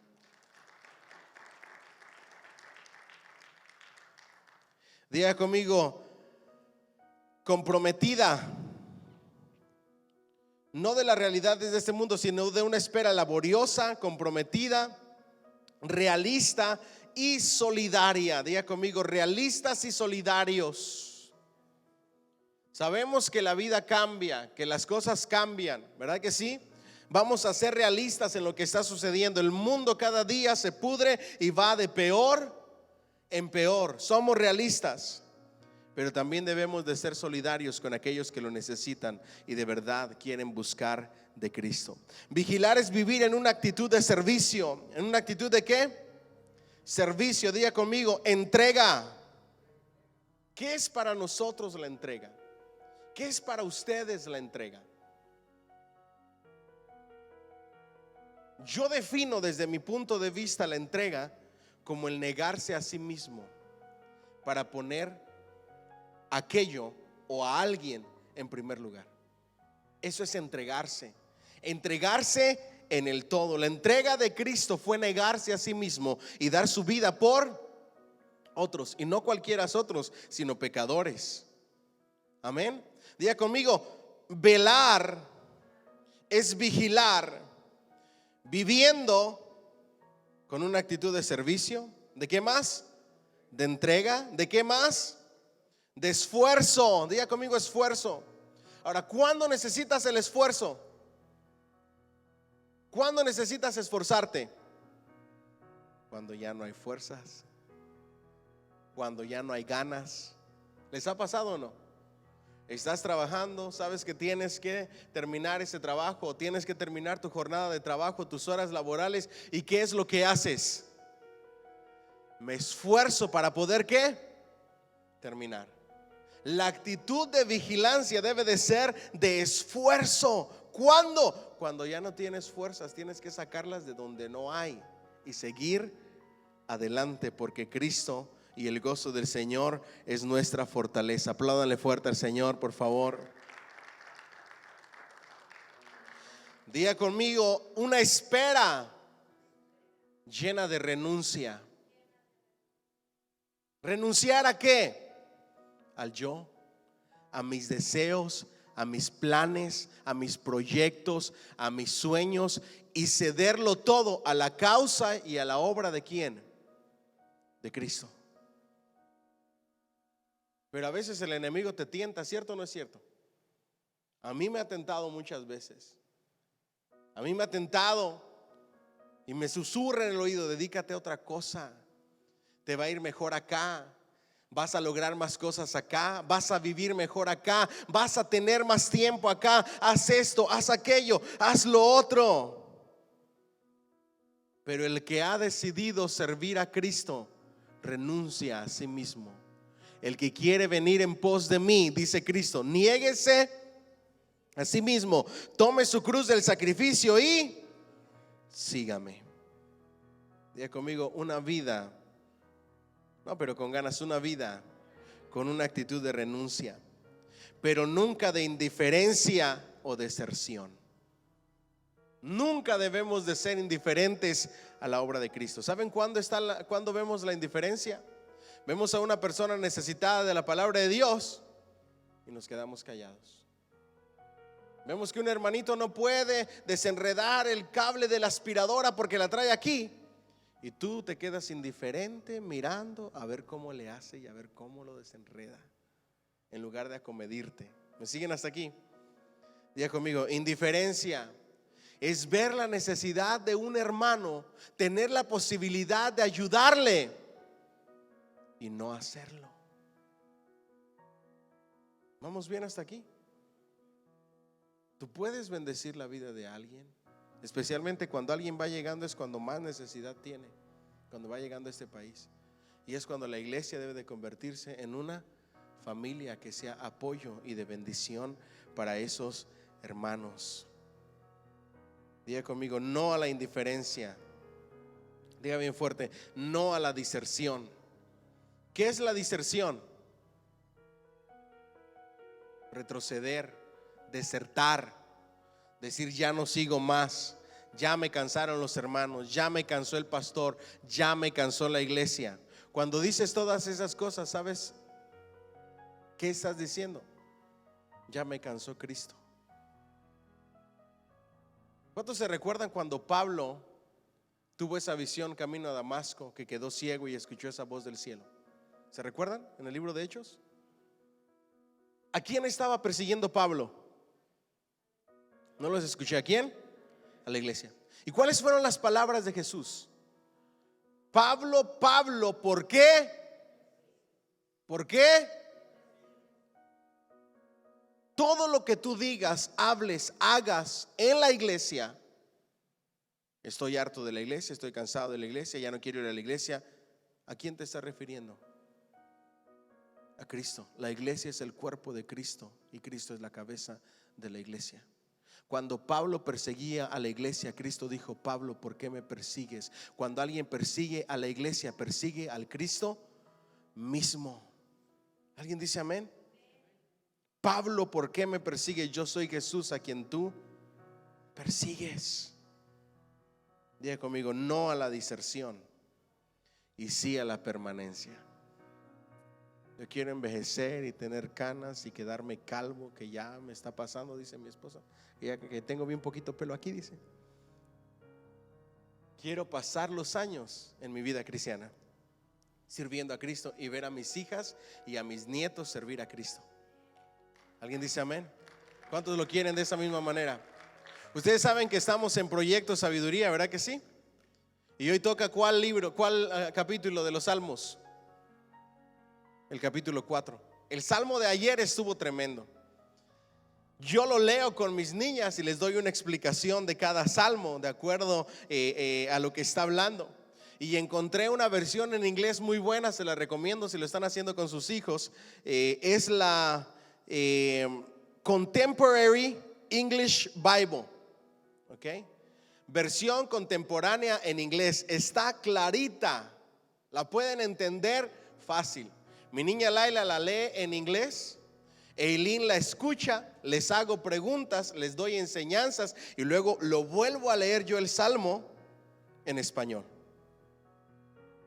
Diga conmigo, comprometida, no de las realidades de este mundo, sino de una espera laboriosa, comprometida, realista y solidaria. Diga conmigo, realistas y solidarios. Sabemos que la vida cambia, que las cosas cambian, ¿verdad que sí? Vamos a ser realistas en lo que está sucediendo. El mundo cada día se pudre y va de peor en peor. Somos realistas, pero también debemos de ser solidarios con aquellos que lo necesitan y de verdad quieren buscar de Cristo. Vigilar es vivir en una actitud de servicio. ¿En una actitud de qué? servicio, diga conmigo, entrega. ¿Qué es para nosotros la entrega? ¿Qué es para ustedes la entrega? Yo defino desde mi punto de vista la entrega como el negarse a sí mismo para poner aquello o a alguien en primer lugar. Eso es entregarse. Entregarse en el todo. La entrega de Cristo fue negarse a sí mismo y dar su vida por otros, y no cualquiera otros, sino pecadores. Amén. Diga conmigo, velar es vigilar, viviendo con una actitud de servicio. ¿De qué más? De entrega. ¿De qué más? De esfuerzo. Diga conmigo, esfuerzo. Ahora, ¿cuándo necesitas el esfuerzo? ¿Cuándo necesitas esforzarte? Cuando ya no hay fuerzas, cuando ya no hay ganas. ¿Les ha pasado o no? Estás trabajando, sabes que tienes que terminar ese trabajo, tienes que terminar tu jornada de trabajo, tus horas laborales, ¿y qué es lo que haces? Me esfuerzo para poder, ¿qué? Terminar. La actitud de vigilancia debe de ser de esfuerzo. ¿Cuándo? Cuando ya no tienes fuerzas, tienes que sacarlas de donde no hay y seguir adelante, porque Cristo y el gozo del Señor es nuestra fortaleza. Apláudanle fuerte al Señor, por favor. Diga conmigo, una espera llena de renuncia. ¿Renunciar a qué? Al yo, a mis deseos, a mis planes, a mis proyectos, a mis sueños, y cederlo todo a la causa y a la obra de ¿quién? De Cristo. Pero a veces el enemigo te tienta, ¿cierto o no es cierto? A mí me ha tentado muchas veces. A mí me ha tentado y me susurra en el oído, dedícate a otra cosa, te va a ir mejor acá, vas a lograr más cosas acá, vas a vivir mejor acá, vas a tener más tiempo acá, haz esto, haz aquello, haz lo otro. Pero el que ha decidido servir a Cristo renuncia a sí mismo. El que quiere venir en pos de mí, dice Cristo, niéguese a sí mismo, tome su cruz del sacrificio y sígame. Diga conmigo, una vida, no, pero con ganas, una vida con una actitud de renuncia, pero nunca de indiferencia o deserción. Nunca debemos de ser indiferentes a la obra de Cristo. ¿Saben cuándo vemos la indiferencia? Vemos a una persona necesitada de la palabra de Dios y nos quedamos callados. Vemos que un hermanito no puede desenredar el cable de la aspiradora porque la trae aquí, y tú te quedas indiferente mirando a ver cómo le hace y a ver cómo lo desenreda, en lugar de acomedirte. ¿Me siguen hasta aquí? Diga conmigo, indiferencia es ver la necesidad de un hermano, tener la posibilidad de ayudarle y no hacerlo. ¿Vamos bien hasta aquí? Tú puedes bendecir la vida de alguien, especialmente cuando alguien va llegando, es cuando más necesidad tiene, cuando va llegando a este país. Y es cuando la iglesia debe de convertirse en una familia que sea apoyo y de bendición para esos hermanos. Diga conmigo, no a la indiferencia. Diga bien fuerte, no a la diserción. ¿Qué es la diserción? Retroceder, desertar, decir ya no sigo más, ya me cansaron los hermanos, ya me cansó el pastor, ya me cansó la iglesia. Cuando dices todas esas cosas, ¿sabes qué estás diciendo? Ya me cansó Cristo. ¿Cuántos se recuerdan cuando Pablo tuvo esa visión camino a Damasco, que quedó ciego y escuchó esa voz del cielo? ¿Se recuerdan en el libro de Hechos? ¿A quién estaba persiguiendo Pablo? No los escuché. ¿A quién? A la iglesia. ¿Y cuáles fueron las palabras de Jesús? Pablo, Pablo, ¿por qué? ¿Por qué? Todo lo que tú digas, hables, hagas en la iglesia Estoy harto de la iglesia, estoy cansado de la iglesia, ya no quiero ir a la iglesia. ¿A quién te estás refiriendo? A Cristo. La iglesia es el cuerpo de Cristo y Cristo es la cabeza de la iglesia. Cuando Pablo perseguía a la iglesia, Cristo dijo: Pablo, ¿por qué me persigues? Cuando alguien persigue a la iglesia, persigue al Cristo mismo. ¿Alguien dice amén? Pablo, ¿por qué me persigues? Yo soy Jesús a quien tú persigues. Diga conmigo: no a la diserción y sí a la permanencia. Yo quiero envejecer y tener canas y quedarme calvo, que ya me está pasando, dice mi esposa, ya que tengo bien poquito pelo aquí, dice. Quiero pasar los años en mi vida cristiana sirviendo a Cristo y ver a mis hijas y a mis nietos servir a Cristo. ¿Alguien dice amén? ¿Cuántos lo quieren de esa misma manera? Ustedes saben que estamos en Proyecto Sabiduría, ¿verdad que sí? Y hoy toca ¿cuál libro, cuál capítulo de los Salmos? El capítulo 4. El salmo de ayer estuvo tremendo. Yo lo leo con mis niñas y les doy una explicación de cada salmo de acuerdo a lo que está hablando. Y encontré una versión en inglés muy buena, se la recomiendo si lo están haciendo con sus hijos. Es la Contemporary English Bible, ¿ok? Versión contemporánea en inglés. Está clarita, la pueden entender fácil. Mi niña Laila la lee en inglés, Eileen la escucha, les hago preguntas, les doy enseñanzas y luego lo vuelvo a leer yo el salmo en español.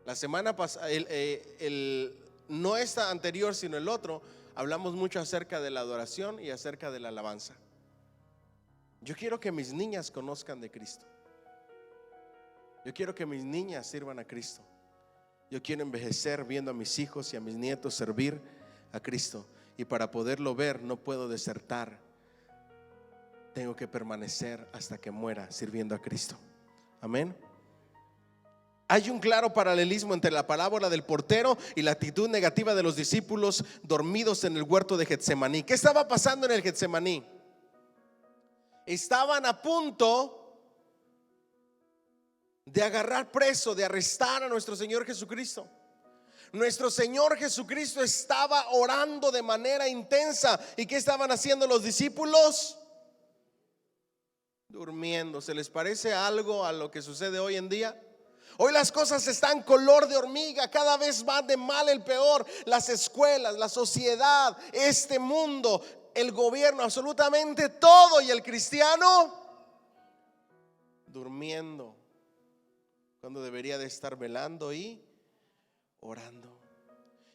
La semana pasada, no esta anterior sino el otro, hablamos mucho acerca de la adoración y acerca de la alabanza. Yo quiero que mis niñas conozcan de Cristo. Yo quiero que mis niñas sirvan a Cristo. Yo quiero envejecer viendo a mis hijos y a mis nietos servir a Cristo. Y para poderlo ver no puedo desertar. Tengo que permanecer hasta que muera sirviendo a Cristo. Amén. Hay un claro paralelismo entre la parábola del portero y la actitud negativa de los discípulos dormidos en el huerto de Getsemaní. ¿Qué estaba pasando en el Getsemaní? Estaban a punto de agarrar preso, de arrestar a nuestro Señor Jesucristo. Nuestro Señor Jesucristo estaba orando de manera intensa. ¿Y qué estaban haciendo los discípulos? Durmiendo. ¿Se les parece algo a lo que sucede hoy en día? Hoy las cosas están color de hormiga, cada vez va de mal en peor. Las escuelas, la sociedad, este mundo, el gobierno, absolutamente todo. Y el cristiano durmiendo, cuando debería de estar velando y orando.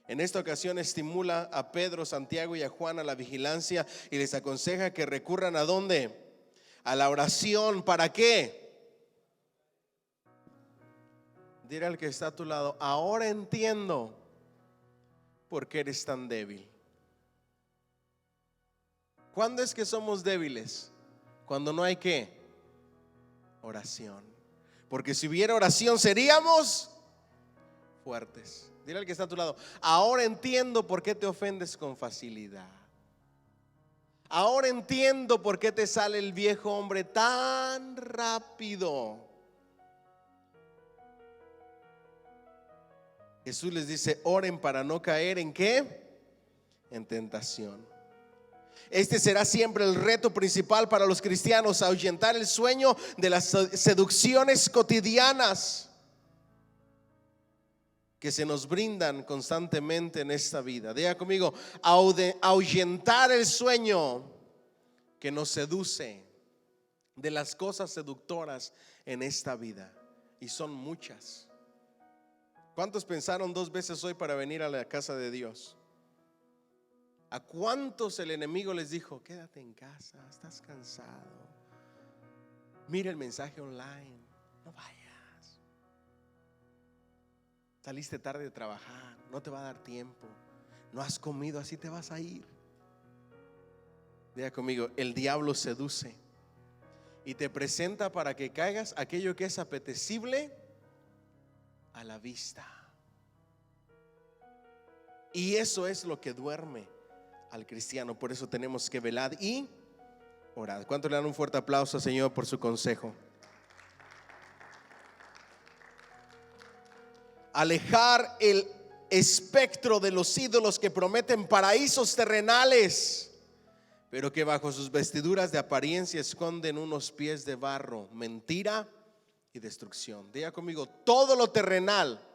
En esta ocasión estimula a Pedro, Santiago y a Juan a la vigilancia y les aconseja que recurran ¿a dónde? A la oración. ¿Para qué? Dile al que está a tu lado: ahora entiendo por qué eres tan débil. ¿Cuándo es que somos débiles? Cuando no hay ¿qué? Oración. Porque si hubiera oración seríamos fuertes. Dile al que está a tu lado: ahora entiendo por qué te ofendes con facilidad. Ahora entiendo por qué te sale el viejo hombre tan rápido. Jesús les dice: oren para no caer ¿en qué? En tentación. Este será siempre el reto principal para los cristianos: ahuyentar el sueño de las seducciones cotidianas que se nos brindan constantemente en esta vida. Diga conmigo: ahuyentar el sueño que nos seduce de las cosas seductoras en esta vida. Y son muchas. ¿Cuántos pensaron 2 veces hoy para venir a la casa de Dios? ¿A cuántos el enemigo les dijo: quédate en casa, estás cansado, mira el mensaje online, no vayas, saliste tarde de trabajar, no te va a dar tiempo, no has comido, así te vas a ir? Diga conmigo: el diablo seduce y te presenta para que caigas aquello que es apetecible a la vista. Y eso es lo que duerme al cristiano. Por eso tenemos que velar y orar. ¿Cuánto le dan un fuerte aplauso al Señor por su consejo? alejar el espectro de los ídolos que prometen paraísos terrenales, pero que bajo sus vestiduras de apariencia esconden unos pies de barro, mentira y destrucción. Diga conmigo: todo lo terrenal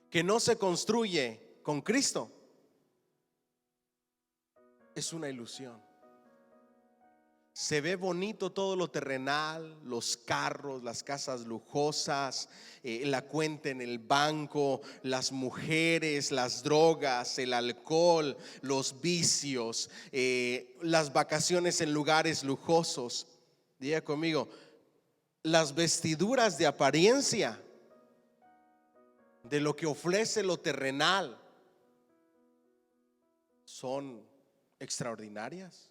que no se construye con Cristo es una ilusión. Se ve bonito todo lo terrenal, los carros, las casas lujosas, la cuenta en el banco, las mujeres, las drogas, el alcohol, los vicios, las vacaciones en lugares lujosos. Diga conmigo: las vestiduras de apariencia de lo que ofrece lo terrenal son extraordinarias.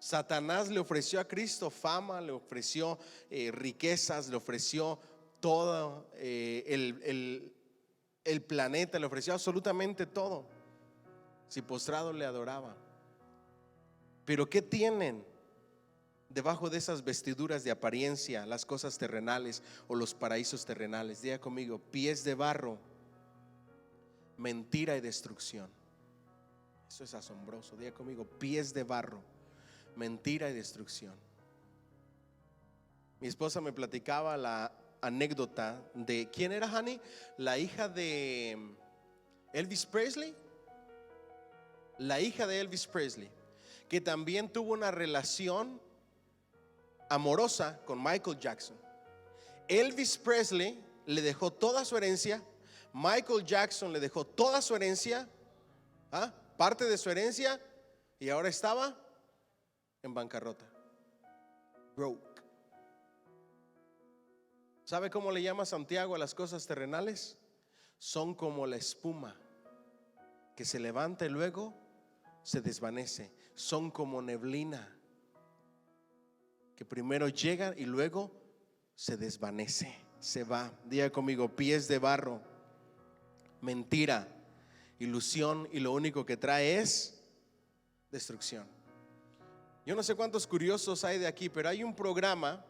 Satanás le ofreció a Cristo fama, le ofreció riquezas, le ofreció todo el planeta, le ofreció absolutamente todo, si postrado le adoraba. Pero ¿qué tienen debajo de esas vestiduras de apariencia las cosas terrenales o los paraísos terrenales? Diga conmigo: pies de barro, mentira y destrucción. Eso es asombroso. Diga conmigo: pies de barro, mentira y destrucción. Mi esposa me platicaba la anécdota de ¿quién era, Honey? La hija de Elvis Presley. La hija de Elvis Presley, que también tuvo una relación amorosa con Michael Jackson. Elvis Presley le dejó toda su herencia, Michael Jackson le dejó toda su herencia, parte de su herencia, y ahora estaba en bancarrota, broke. ¿Sabe cómo le llama Santiago a las cosas terrenales? Son como la espuma que se levanta y luego se desvanece. Son como neblina que primero llega y luego se desvanece, se va. Diga conmigo: pies de barro, mentira, ilusión, y lo único que trae es destrucción. Yo no sé cuántos curiosos hay de aquí, pero hay un programa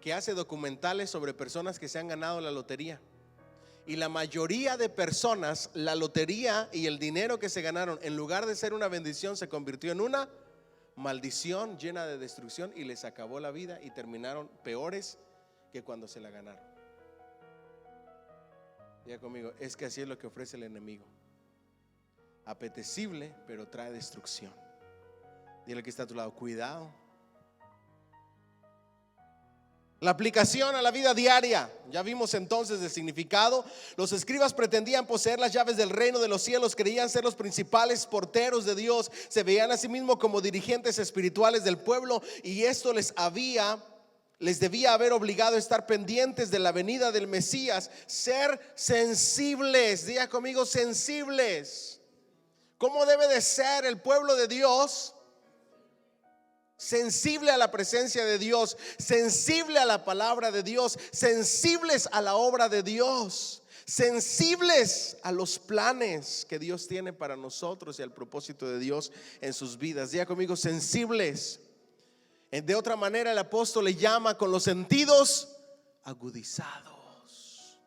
que hace documentales sobre personas que se han ganado la lotería. Y la mayoría de personas, la lotería y el dinero que se ganaron, en lugar de ser una bendición, se convirtió en una maldición llena de destrucción, y les acabó la vida y terminaron peores que cuando se la ganaron. Diga conmigo: es que así es lo que ofrece el enemigo. Apetecible, pero trae destrucción. Dile que está a tu lado: cuidado. La aplicación a la vida diaria. Ya vimos entonces el significado. Los escribas pretendían poseer las llaves del reino de los cielos, creían ser los principales porteros de Dios, se veían a sí mismos como dirigentes espirituales del pueblo, y esto les debía haber obligado a estar pendientes de la venida del Mesías, ser sensibles. Diga conmigo: sensibles. ¿Cómo debe de ser el pueblo de Dios? Sensible a la presencia de Dios, sensible a la palabra de Dios, sensibles a la obra de Dios, sensibles a los planes que Dios tiene para nosotros y al propósito de Dios en sus vidas. Diga conmigo: sensibles. De otra manera, el apóstol le llama con los sentidos agudizados.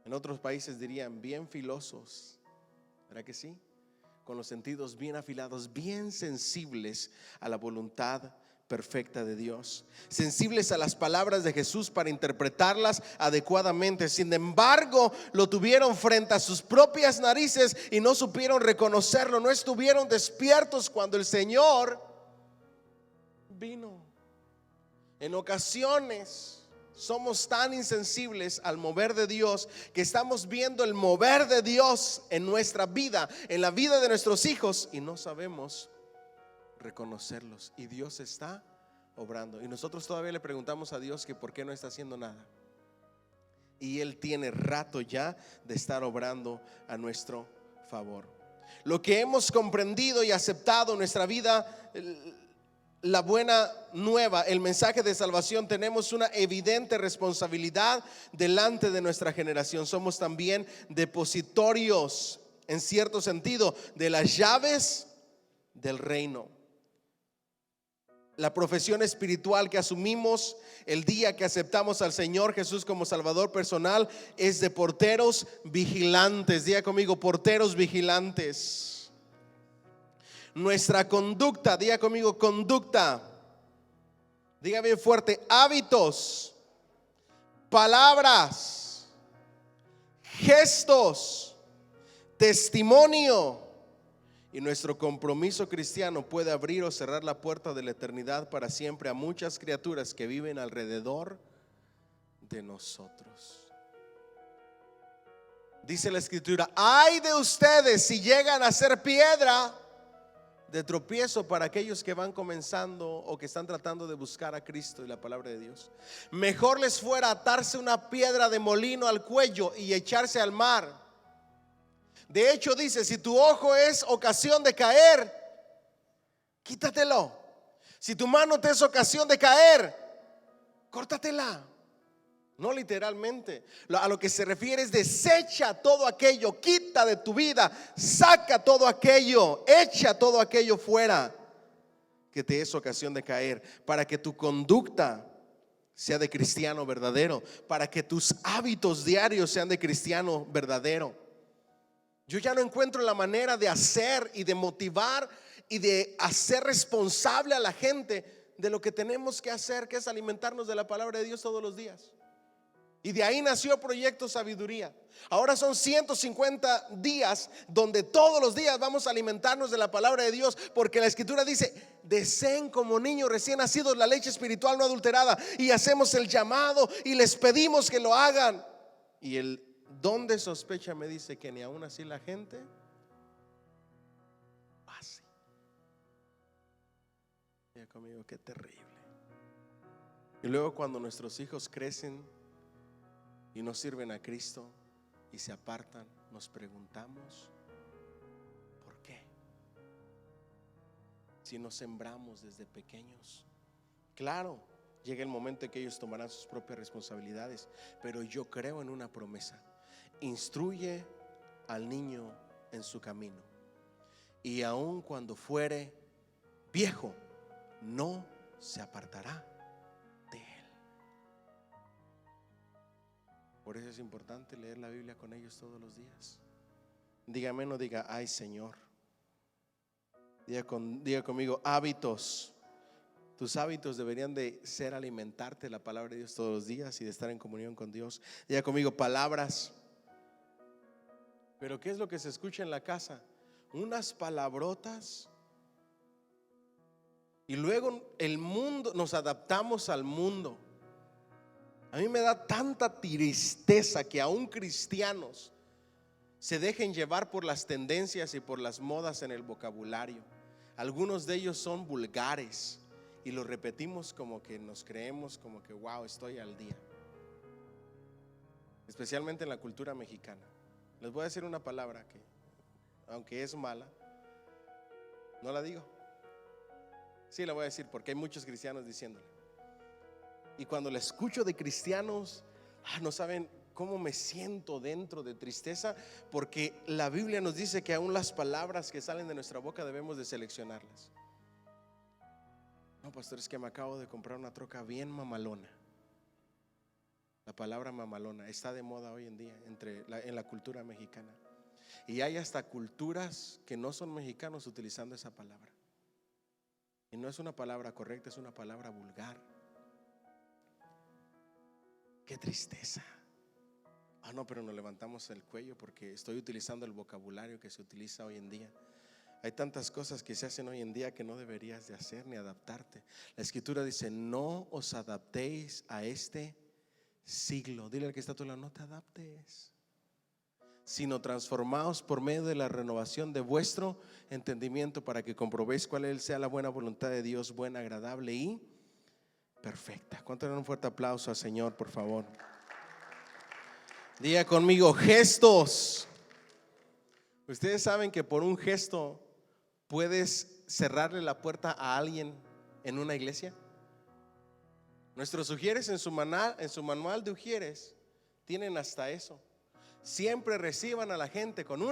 En otros países dirían bien filosos, ¿verdad que sí? Con los sentidos bien afilados, bien sensibles a la voluntad perfecta de Dios, sensibles a las palabras de Jesús para interpretarlas adecuadamente. Sin embargo, lo tuvieron frente a sus propias narices y no supieron reconocerlo. No estuvieron despiertos cuando el Señor vino. En ocasiones somos tan insensibles al mover de Dios que estamos viendo el mover de Dios en nuestra vida, en la vida de nuestros hijos, y no sabemos reconocerlos. Y Dios está obrando, y nosotros todavía le preguntamos a Dios que por qué no está haciendo nada. Y Él tiene rato ya de estar obrando a nuestro favor. Lo que hemos comprendido y aceptado en nuestra vida, la buena nueva, el mensaje de salvación, tenemos una evidente responsabilidad delante de nuestra generación. Somos también depositorios, en cierto sentido, de las llaves del reino. La profesión espiritual que asumimos el día que aceptamos al Señor Jesús como Salvador personal es de porteros vigilantes. Diga conmigo, porteros vigilantes. Nuestra conducta, diga conmigo, conducta. Diga bien fuerte, hábitos, palabras, gestos, testimonio y nuestro compromiso cristiano puede abrir o cerrar la puerta de la eternidad para siempre a muchas criaturas que viven alrededor de nosotros. Dice la Escritura: ay de ustedes si llegan a ser piedra de tropiezo para aquellos que van comenzando o que están tratando de buscar a Cristo y la palabra de Dios. Mejor les fuera atarse una piedra de molino al cuello y echarse al mar. De hecho dice, si tu ojo es ocasión de caer, quítatelo. Si tu mano te es ocasión de caer, córtatela. No literalmente, a lo que se refiere es desecha todo aquello, quita de tu vida, saca todo aquello, echa todo aquello fuera que te es ocasión de caer, para que tu conducta sea de cristiano verdadero, para que tus hábitos diarios sean de cristiano verdadero. Yo ya no encuentro la manera de hacer y de motivar y de hacer responsable a la gente de lo que tenemos que hacer, que es alimentarnos de la palabra de Dios todos los días. Y de ahí nació Proyecto Sabiduría. Ahora son 150 días donde todos los días vamos a alimentarnos de la palabra de Dios, porque la Escritura dice: deseen como niños recién nacidos la leche espiritual no adulterada. Y hacemos el llamado y les pedimos que lo hagan. Y el don de sospecha me dice que ni aún así la gente hace. Mira conmigo, qué terrible. Y luego cuando nuestros hijos crecen y no sirven a Cristo y se apartan, nos preguntamos ¿por qué? Si nos sembramos desde pequeños. Claro, llega el momento en que ellos tomarán sus propias responsabilidades, pero yo creo en una promesa: instruye al niño en su camino, y aun cuando fuere viejo, no se apartará de él. Por eso es importante leer la Biblia con ellos todos los días. Dígame, no diga ay Señor. Diga conmigo, hábitos. Tus hábitos deberían de ser alimentarte de la palabra de Dios todos los días y de estar en comunión con Dios. Diga conmigo, palabras. Pero ¿qué es lo que se escucha en la casa? Unas palabrotas. Y luego el mundo, nos adaptamos al mundo. A mí me da tanta tristeza que aún cristianos se dejen llevar por las tendencias y por las modas en el vocabulario. Algunos de ellos son vulgares y lo repetimos como que nos creemos como que wow, estoy al día. Especialmente en la cultura mexicana. Les voy a decir una palabra que, aunque es mala, no la digo. Sí la voy a decir porque hay muchos cristianos diciéndola. Y cuando la escucho de cristianos, no saben cómo me siento dentro de tristeza, porque la Biblia nos dice que aún las palabras que salen de nuestra boca debemos de seleccionarlas. No, pastor, es que me acabo de comprar una troca bien mamalona. La palabra mamalona está de moda hoy en día en la cultura mexicana. Y hay hasta culturas que no son mexicanos utilizando esa palabra. Y no es una palabra correcta, es una palabra vulgar. Qué tristeza. No, pero nos levantamos el cuello porque estoy utilizando el vocabulario que se utiliza hoy en día. Hay tantas cosas que se hacen hoy en día que no deberías de hacer ni adaptarte. La Escritura dice: no os adaptéis a este siglo. Dile al que está a tu lado: no te adaptes, sino transformaos por medio de la renovación de vuestro entendimiento, para que comprobéis cuál sea la buena voluntad de Dios, buena, agradable y perfecta. ¿Cuánto le dan un fuerte aplauso al Señor, por favor? Diga conmigo, gestos. Ustedes saben que por un gesto puedes cerrarle la puerta a alguien en una iglesia. Nuestros ujieres en su manual de ujieres tienen hasta eso. Siempre reciban a la gente con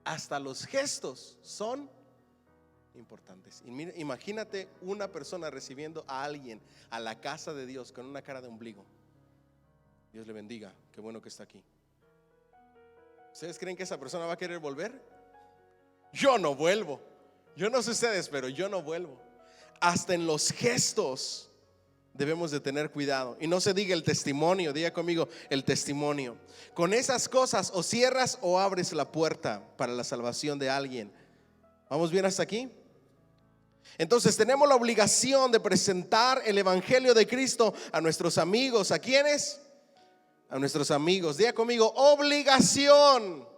hasta los gestos son importantes. Y mira, imagínate una persona recibiendo a alguien a la casa de Dios con una cara de ombligo. Dios le bendiga, qué bueno que está aquí. ¿Ustedes creen que esa persona va a querer volver? Yo no vuelvo. Yo no sé ustedes, pero yo no vuelvo. Hasta en los gestos debemos de tener cuidado. Y no se diga el testimonio, diga conmigo el testimonio. Con esas cosas o cierras o abres la puerta para la salvación de alguien. ¿Vamos bien hasta aquí? Entonces tenemos la obligación de presentar el evangelio de Cristo a nuestros amigos. ¿A quiénes? A nuestros amigos. Diga conmigo, obligación.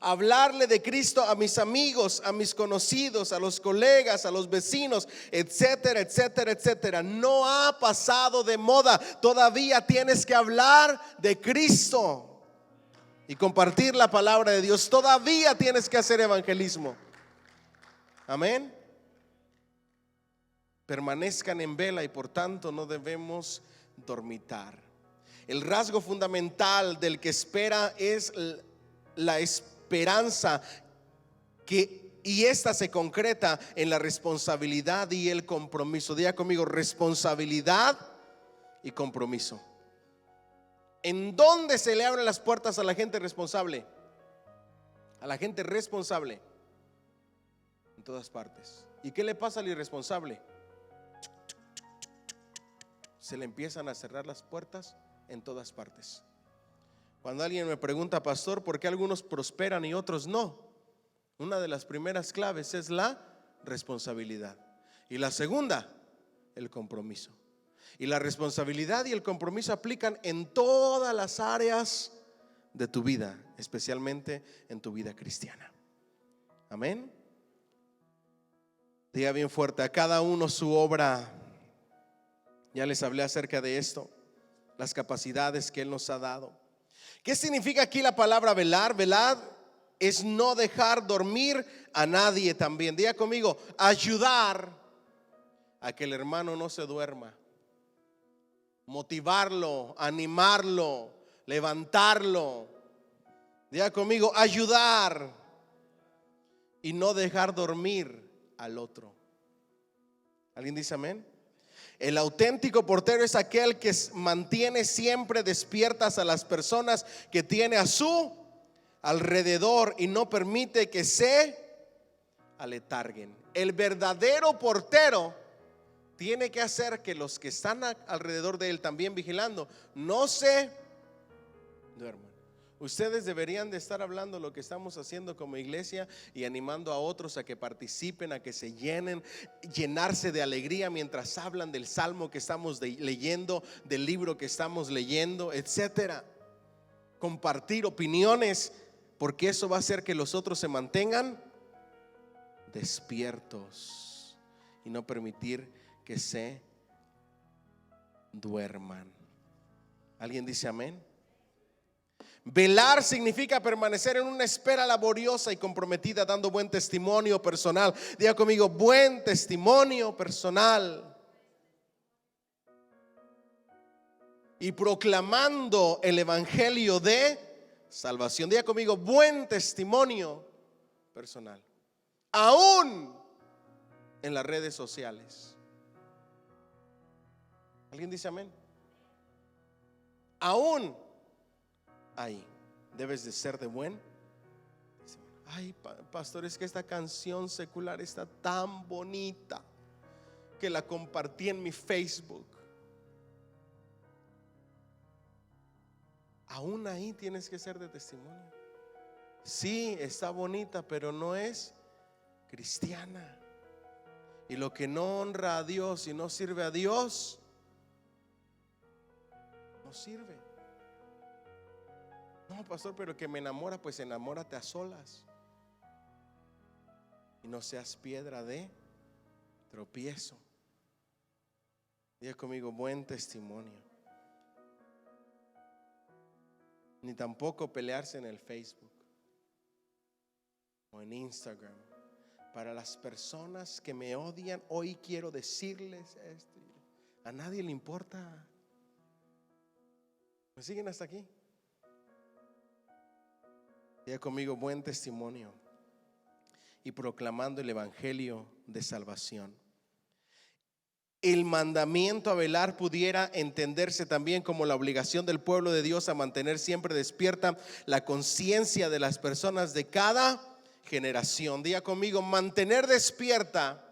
Hablarle de Cristo a mis amigos, a mis conocidos, a los colegas, a los vecinos, etcétera, etcétera, etcétera. No ha pasado de moda. Todavía tienes que hablar de Cristo y compartir la palabra de Dios. Todavía tienes que hacer evangelismo. Amén. Permanezcan en vela y por tanto no debemos dormitar. El rasgo fundamental del que espera es la esperanza y esta se concreta en la responsabilidad y el compromiso. Diga conmigo, responsabilidad y compromiso. ¿En dónde se le abren las puertas a la gente responsable? A la gente responsable. En todas partes. ¿Y qué le pasa al irresponsable? Se le empiezan a cerrar las puertas en todas partes. Cuando alguien me pregunta, pastor, ¿por qué algunos prosperan y otros no? Una de las primeras claves es la responsabilidad. Y la segunda, el compromiso. Y la responsabilidad y el compromiso aplican en todas las áreas de tu vida, especialmente en tu vida cristiana. Amén. Diga bien fuerte, a cada uno su obra. Ya les hablé acerca de esto, las capacidades que Él nos ha dado. ¿Qué significa aquí la palabra velar? Velar es no dejar dormir a nadie también. Diga conmigo, ayudar a que el hermano no se duerma. Motivarlo, animarlo, levantarlo. Diga conmigo, ayudar y no dejar dormir al otro. ¿Alguien dice amén? El auténtico portero es aquel que mantiene siempre despiertas a las personas que tiene a su alrededor y no permite que se aletarguen. El verdadero portero tiene que hacer que los que están alrededor de él también vigilando no se duerman. Ustedes deberían de estar hablando lo que estamos haciendo como iglesia y animando a otros a que participen, a que se llenen, llenarse de alegría mientras hablan del salmo que estamos leyendo, del libro que estamos leyendo, etcétera. Compartir opiniones, porque eso va a hacer que los otros se mantengan despiertos y no permitir que se duerman. ¿Alguien dice amén? Velar significa permanecer en una espera laboriosa y comprometida, dando buen testimonio personal. Diga conmigo, buen testimonio personal. Y proclamando el evangelio de salvación. Diga conmigo, buen testimonio personal. Aún en las redes sociales. ¿Alguien dice amén? Aún ahí debes de ser de buen. Ay, pastor, es que esta canción secular está tan bonita que la compartí en mi Facebook. Aún ahí tienes que ser de testimonio. Sí, está bonita, pero no es cristiana. Y lo que no honra a Dios y no sirve a Dios, no sirve. No, pastor, pero que me enamora, pues enamórate a solas. Y no seas piedra de tropiezo. Diga conmigo, buen testimonio. Ni tampoco pelearse en el Facebook o en Instagram. Para las personas que me odian, hoy quiero decirles esto. A nadie le importa. ¿Me siguen hasta aquí? Diga conmigo, buen testimonio. y proclamando el evangelio de salvación. El mandamiento a velar pudiera entenderse también como la obligación del pueblo de Dios a mantener siempre despierta la conciencia de las personas de cada generación. Diga conmigo: mantener despierta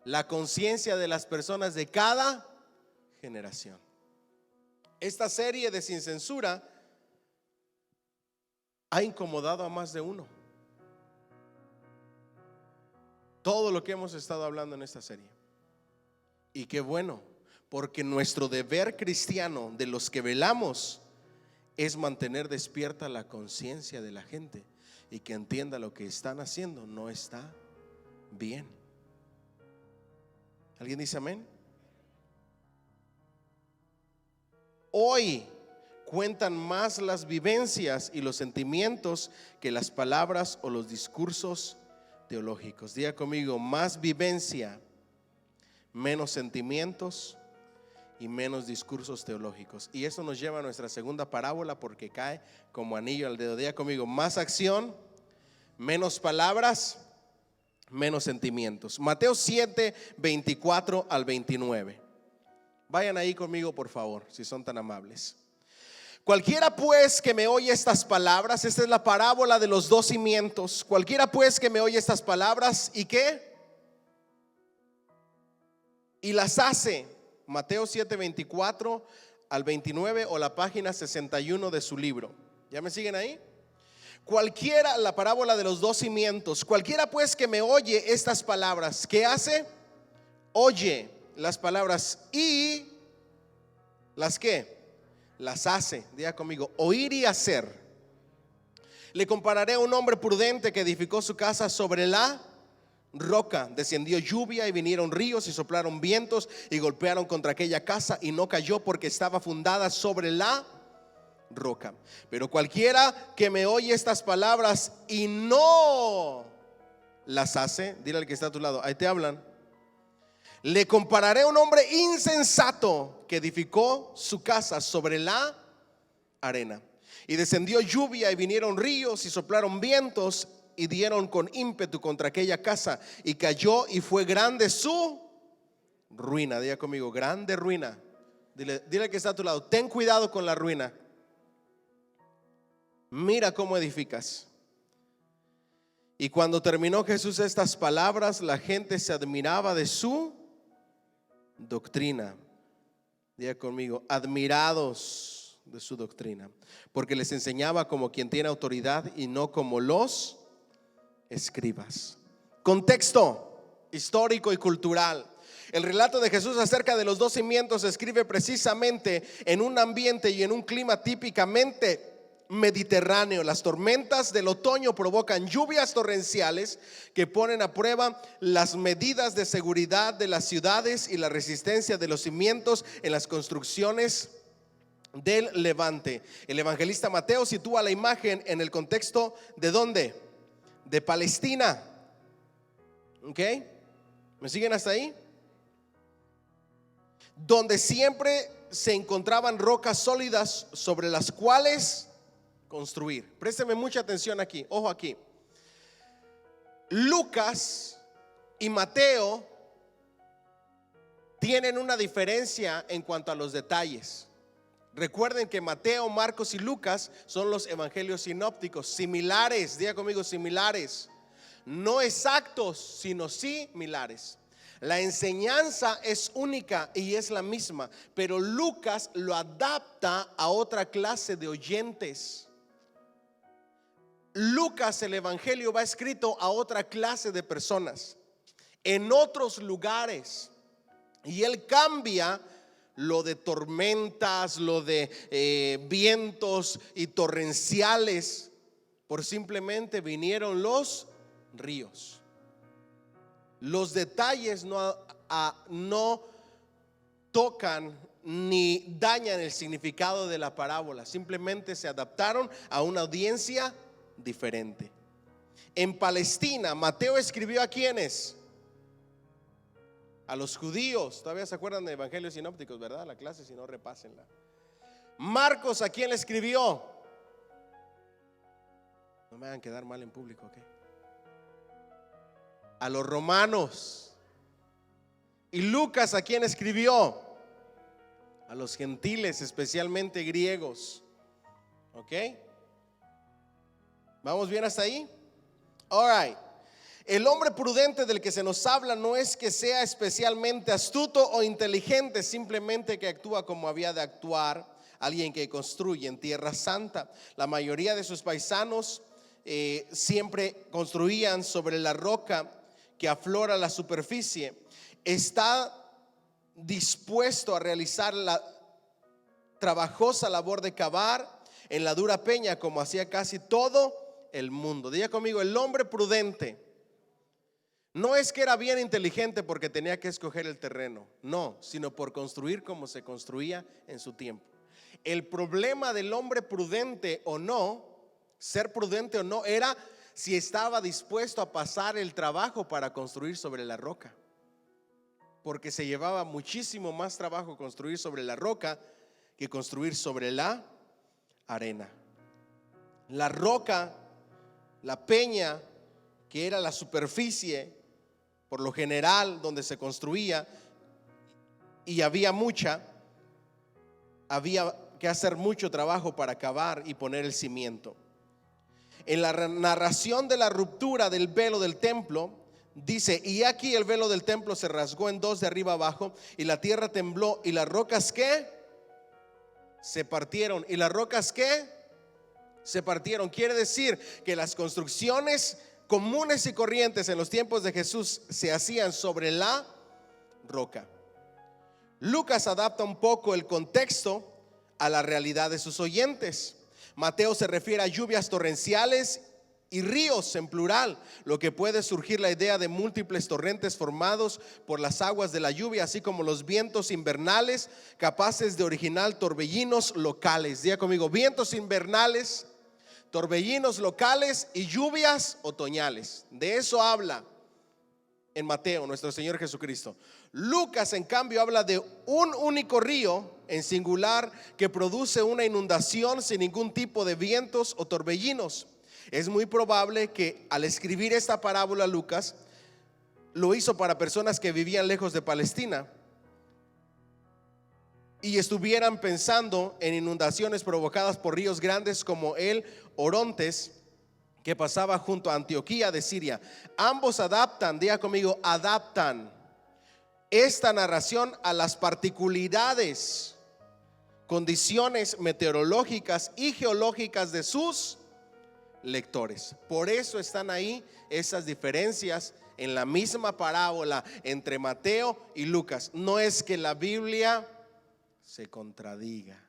la conciencia de las personas de cada generación. Esta serie de Sin Censura ha incomodado a más de uno. Todo lo que hemos estado hablando en esta serie. Y qué bueno, porque nuestro deber cristiano, de los que velamos, es mantener despierta la conciencia de la gente y que entienda lo que están haciendo no está bien. ¿Alguien dice amén? Hoy cuentan más las vivencias y los sentimientos que las palabras o los discursos teológicos. Diga conmigo: más vivencia, menos sentimientos y menos discursos teológicos. Y eso nos lleva a nuestra segunda parábola, porque cae como anillo al dedo. Diga conmigo: más acción, menos palabras, menos sentimientos. Mateo 7, 24 al 29. Vayan ahí conmigo, por favor, si son tan amables. Cualquiera pues que me oye estas palabras, esta es la parábola de los dos cimientos. Cualquiera pues que me oye estas palabras y ¿qué? Y las hace. Mateo 7, 24 al 29, o la página 61 de su libro. ¿Ya me siguen ahí? Cualquiera, la parábola de los dos cimientos. Cualquiera pues que me oye estas palabras, ¿qué hace? Oye las palabras y ¿las qué? Las hace. Diga conmigo: oír y hacer. Le compararé a un hombre prudente que edificó su casa sobre la roca. Descendió lluvia y vinieron ríos y soplaron vientos y golpearon contra aquella casa, y no cayó porque estaba fundada sobre la roca. Pero cualquiera que me oye estas palabras y no las hace, dile al que está a tu lado, ahí te hablan. Le compararé a un hombre insensato que edificó su casa sobre la arena. Y descendió lluvia y vinieron ríos y soplaron vientos y dieron con ímpetu contra aquella casa, y cayó, y fue grande su ruina. Diga conmigo: grande ruina. Dile que está a tu lado: ten cuidado con la ruina. Mira cómo edificas. Y cuando terminó Jesús estas palabras, la gente se admiraba de su doctrina. Diga conmigo: admirados de su doctrina, porque les enseñaba como quien tiene autoridad y no como los escribas. Contexto histórico y cultural. El relato de Jesús acerca de los dos cimientos se escribe precisamente en un ambiente y en un clima típicamente mediterráneo. Las tormentas del otoño provocan lluvias torrenciales que ponen a prueba las medidas de seguridad de las ciudades y la resistencia de los cimientos en las construcciones del Levante. El evangelista Mateo sitúa la imagen en el contexto ¿de dónde? De Palestina. ¿Ok? ¿Me siguen hasta ahí? Donde siempre se encontraban rocas sólidas sobre las cuales construir. Présteme mucha atención aquí. Ojo aquí. Lucas y Mateo tienen una diferencia en cuanto a los detalles. Recuerden que Mateo, Marcos y Lucas son los evangelios sinópticos, similares. Diga conmigo: similares. No exactos, sino similares. La enseñanza es única y es la misma, pero Lucas lo adapta a otra clase de oyentes. Lucas, el evangelio, va escrito a otra clase de personas en otros lugares, y él cambia lo de tormentas, lo de vientos y torrenciales por simplemente vinieron los ríos. Los detalles no tocan ni dañan el significado de la parábola, simplemente se adaptaron a una audiencia diferente. En Palestina, Mateo escribió ¿a quiénes? A los judíos. Todavía se acuerdan de evangelios sinópticos, ¿verdad? La clase, si no, repásenla. Marcos, ¿a quién le escribió? No me hagan quedar mal en público, ¿ok? A los romanos. ¿Y Lucas a quién escribió? A los gentiles, especialmente griegos. ¿Ok? ¿Vamos bien hasta ahí? All right. El hombre prudente del que se nos habla no es que sea especialmente astuto o inteligente, simplemente que actúa como había de actuar alguien que construye en Tierra Santa. La mayoría de sus paisanos siempre construían sobre la roca que aflora la superficie. Está dispuesto a realizar la trabajosa labor de cavar en la dura peña, como hacía casi todo el mundo. Diga conmigo, el hombre prudente no es que era bien inteligente porque tenía que escoger el terreno, no, sino por construir como se construía en su tiempo. El problema del hombre prudente o no, ser prudente o no, era si estaba dispuesto a pasar el trabajo para construir sobre la roca, porque se llevaba muchísimo más trabajo construir sobre la roca que construir sobre la arena. La roca, la peña, que era la superficie por lo general donde se construía, y había que hacer mucho trabajo para cavar y poner el cimiento. En la narración de la ruptura del velo del templo dice: y aquí el velo del templo se rasgó en dos de arriba abajo, y la tierra tembló, y las rocas ¿qué? Se partieron. ¿Y las rocas qué? Se partieron. Quiere decir que las construcciones comunes y corrientes en los tiempos de Jesús se hacían sobre la roca. Lucas adapta un poco el contexto a la realidad de sus oyentes. Mateo se refiere a lluvias torrenciales y ríos en plural, lo que puede surgir la idea de múltiples torrentes formados por las aguas de la lluvia, así como los vientos invernales capaces de originar torbellinos locales. Diga conmigo, vientos invernales, torbellinos locales y lluvias otoñales. De eso habla en Mateo nuestro Señor Jesucristo. Lucas, en cambio, habla de un único río en singular que produce una inundación sin ningún tipo de vientos o torbellinos. Es muy probable que al escribir esta parábola Lucas lo hizo para personas que vivían lejos de Palestina y estuvieran pensando en inundaciones provocadas por ríos grandes como el Orontes, que pasaba junto a Antioquía de Siria. Ambos adaptan, diga conmigo, adaptan esta narración a las particularidades, condiciones meteorológicas y geológicas de sus lectores. Por eso están ahí esas diferencias en la misma parábola entre Mateo y Lucas. No es que la Biblia se contradiga,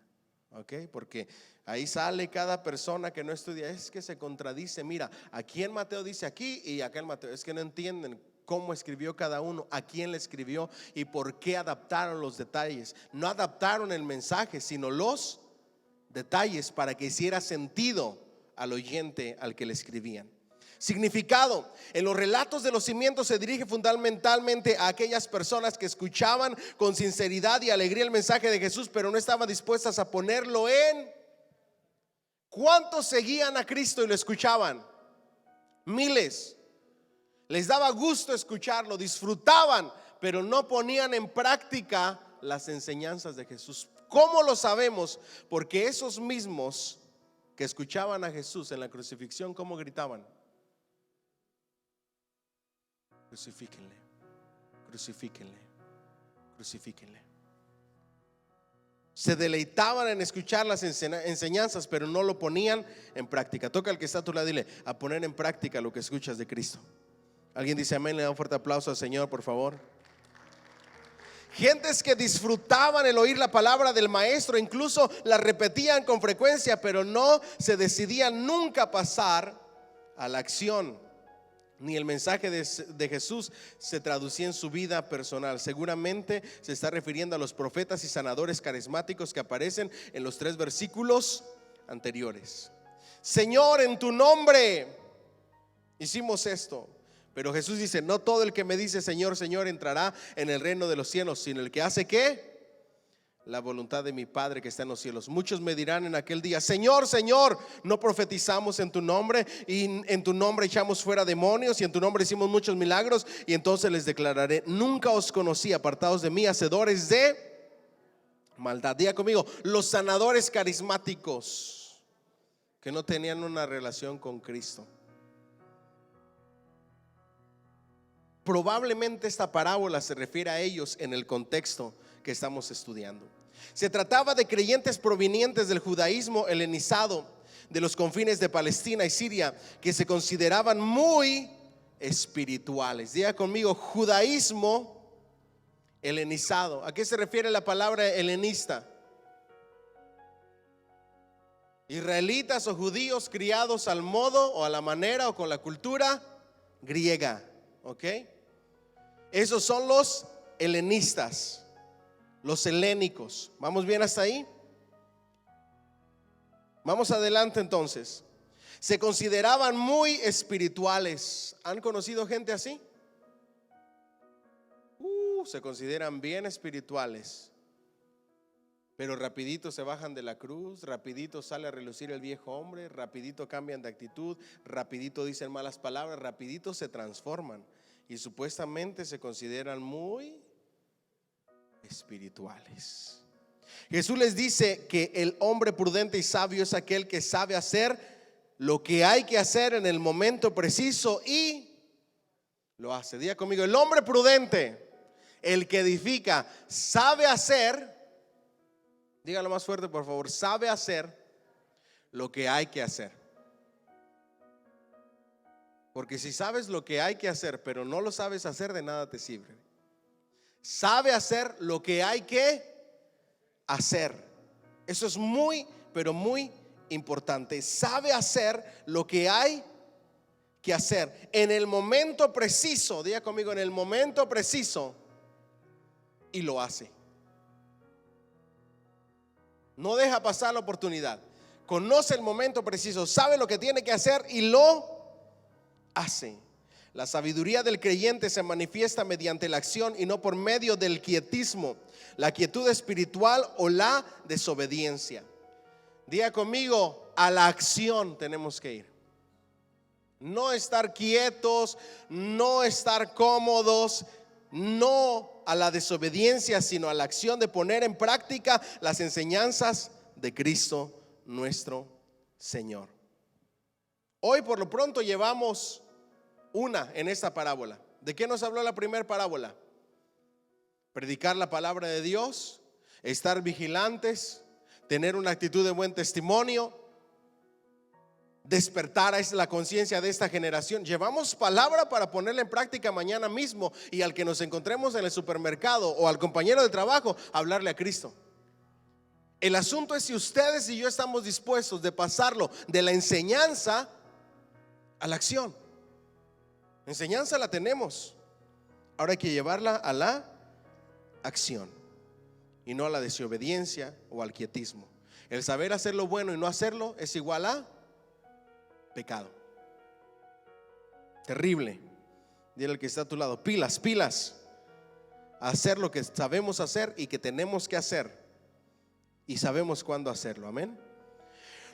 ¿ok? Porque ahí sale cada persona que no estudia, es que se contradice. Mira, aquí en Mateo dice aquí y acá en Mateo. Es que no entienden cómo escribió cada uno, a quién le escribió y por qué adaptaron los detalles. No adaptaron el mensaje, sino los detalles para que hiciera sentido al oyente al que le escribían. Significado: en los relatos de los cimientos se dirige fundamentalmente a aquellas personas que escuchaban con sinceridad y alegría el mensaje de Jesús, pero no estaban dispuestas a ponerlo en. ¿Cuántos seguían a Cristo y lo escuchaban? Miles. Les daba gusto escucharlo, disfrutaban, pero no ponían en práctica las enseñanzas de Jesús. ¿Cómo lo sabemos? Porque esos mismos que escuchaban a Jesús en la crucifixión, ¿cómo gritaban? Crucifíquenle, crucifíquenle, crucifíquenle. Se deleitaban en escuchar las enseñanzas, pero no lo ponían en práctica. Toca al que está a tu lado, dile: a poner en práctica lo que escuchas de Cristo. Alguien dice amén. Le da un fuerte aplauso al Señor, por favor. Gentes que disfrutaban el oír la palabra del maestro, incluso la repetían con frecuencia, pero no se decidían nunca a pasar a la acción. Ni el mensaje de Jesús se traducía en su vida personal. Seguramente se está refiriendo a los profetas y sanadores carismáticos que aparecen en los 3 versículos anteriores. Señor, en tu nombre hicimos esto. Pero Jesús dice: no todo el que me dice Señor, Señor entrará en el reino de los cielos, sino el que hace ¿qué? la voluntad de mi Padre que está en los cielos. Muchos me dirán en aquel día: Señor, Señor, ¿no profetizamos en tu nombre? Y en tu nombre echamos fuera demonios, y en tu nombre hicimos muchos milagros. Y entonces les declararé: nunca os conocí, apartados de mí, hacedores de maldad. Diga conmigo: los sanadores carismáticos que no tenían una relación con Cristo. Probablemente esta parábola se refiere a ellos en el contexto que estamos estudiando. Se trataba de creyentes provenientes del judaísmo helenizado de los confines de Palestina y Siria, que se consideraban muy espirituales. Diga conmigo: judaísmo helenizado. ¿A qué se refiere la palabra helenista? Israelitas o judíos criados al modo o a la manera o con la cultura griega. ¿Ok? Esos son los helenistas, los helénicos. ¿Vamos bien hasta ahí? Vamos adelante entonces. Se consideraban muy espirituales. ¿Han conocido gente así? Se consideran bien espirituales, pero rapidito se bajan de la cruz, rapidito sale a relucir el viejo hombre, rapidito cambian de actitud, rapidito dicen malas palabras, rapidito se transforman y supuestamente se consideran muy espirituales. Jesús les dice que el hombre prudente y sabio es aquel que sabe hacer lo que hay que hacer en el momento preciso y lo hace. Diga conmigo: el hombre prudente, el que edifica, sabe hacer, dígalo más fuerte por favor, sabe hacer lo que hay que hacer. Porque si sabes lo que hay que hacer, pero no lo sabes hacer, de nada te sirve. Sabe hacer lo que hay que hacer. Eso es muy, pero muy importante. Sabe hacer lo que hay que hacer en el momento preciso. Diga conmigo: en el momento preciso. Y lo hace. No deja pasar la oportunidad. Conoce el momento preciso, sabe lo que tiene que hacer y lo hace. La sabiduría del creyente se manifiesta mediante la acción y no por medio del quietismo, la quietud espiritual o la desobediencia. Diga conmigo: a la acción tenemos que ir. No estar quietos, no estar cómodos, no a la desobediencia, sino a la acción de poner en práctica las enseñanzas de Cristo nuestro Señor. Hoy por lo pronto llevamos una en esta parábola. ¿De qué nos habló la primera parábola? Predicar la palabra de Dios, estar vigilantes, tener una actitud de buen testimonio, despertar a la conciencia de esta generación. Llevamos palabra para ponerla en práctica mañana mismo, y al que nos encontremos en el supermercado o al compañero de trabajo, hablarle a Cristo. El asunto es si ustedes y yo estamos dispuestos de pasarlo de la enseñanza a la acción. Enseñanza la tenemos, ahora hay que llevarla a la acción y no a la desobediencia o al quietismo. El saber hacer lo bueno y no hacerlo es igual a pecado. Terrible. Dile al que está a tu lado: pilas, pilas. Hacer lo que sabemos hacer y que tenemos que hacer, y sabemos cuándo hacerlo. Amén.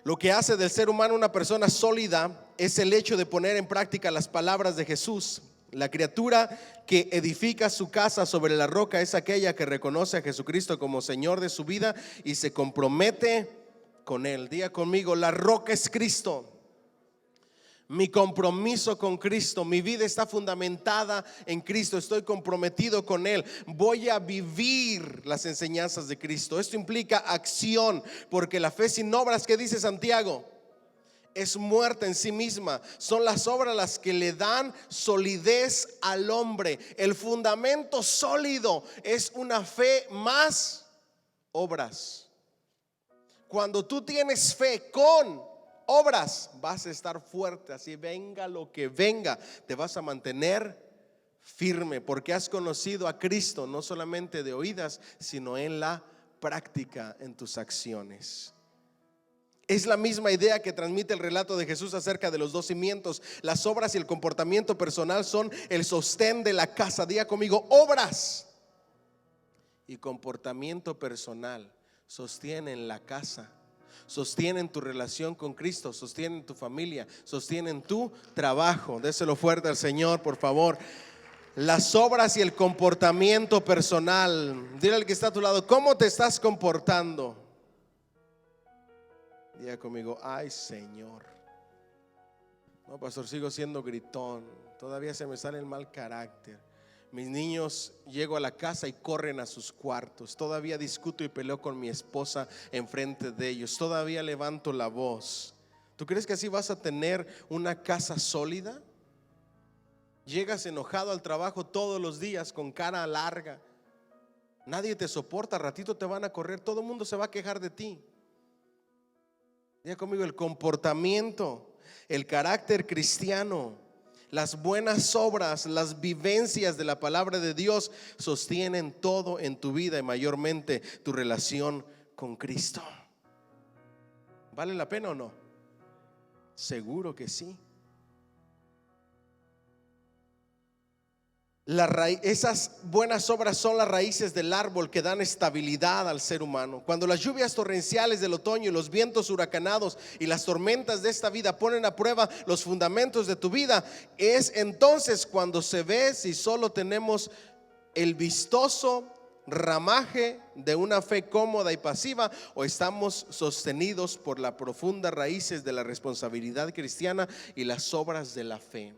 Lo que hace del ser humano una persona sólida es el hecho de poner en práctica las palabras de Jesús. La criatura que edifica su casa sobre la roca es aquella que reconoce a Jesucristo como Señor de su vida y se compromete con Él. Diga conmigo: la roca es Cristo. Mi compromiso con Cristo, mi vida está fundamentada en Cristo, estoy comprometido con Él, voy a vivir las enseñanzas de Cristo. Esto implica acción, porque la fe sin obras, ¿qué dice Santiago? Es muerta en sí misma. Son las obras las que le dan solidez al hombre. El fundamento sólido es una fe más obras. Cuando tú tienes fe con obras, vas a estar fuerte, así venga lo que venga, te vas a mantener firme, porque has conocido a Cristo no solamente de oídas, sino en la práctica, en tus acciones. Es la misma idea que transmite el relato de Jesús acerca de los dos cimientos. Las obras y el comportamiento personal son el sostén de la casa. Diga conmigo: obras y comportamiento personal sostienen la casa, sostienen tu relación con Cristo, sostienen tu familia, sostienen tu trabajo. Déselo fuerte al Señor, por favor. Las obras y el comportamiento personal. Dile al que está a tu lado, ¿cómo te estás comportando? Diga conmigo, ay Señor. No, pastor, sigo siendo gritón. Todavía se me sale el mal carácter. Mis niños, llego a la casa y corren a sus cuartos. Todavía discuto y peleo con mi esposa enfrente de ellos. Todavía levanto la voz. ¿Tú crees que así vas a tener una casa sólida? Llegas enojado al trabajo todos los días con cara larga. Nadie te soporta, ratito te van a correr. Todo el mundo se va a quejar de ti. Diga conmigo, el comportamiento, el carácter cristiano, las buenas obras, las vivencias de la palabra de Dios sostienen todo en tu vida y mayormente tu relación con Cristo. ¿Vale la pena o no? Seguro que sí. Esas buenas obras son las raíces del árbol que dan estabilidad al ser humano. Cuando las lluvias torrenciales del otoño y los vientos huracanados y las tormentas de esta vida ponen a prueba los fundamentos de tu vida, es entonces cuando se ve si solo tenemos el vistoso ramaje de una fe cómoda y pasiva o estamos sostenidos por las profundas raíces de la responsabilidad cristiana y las obras de la fe.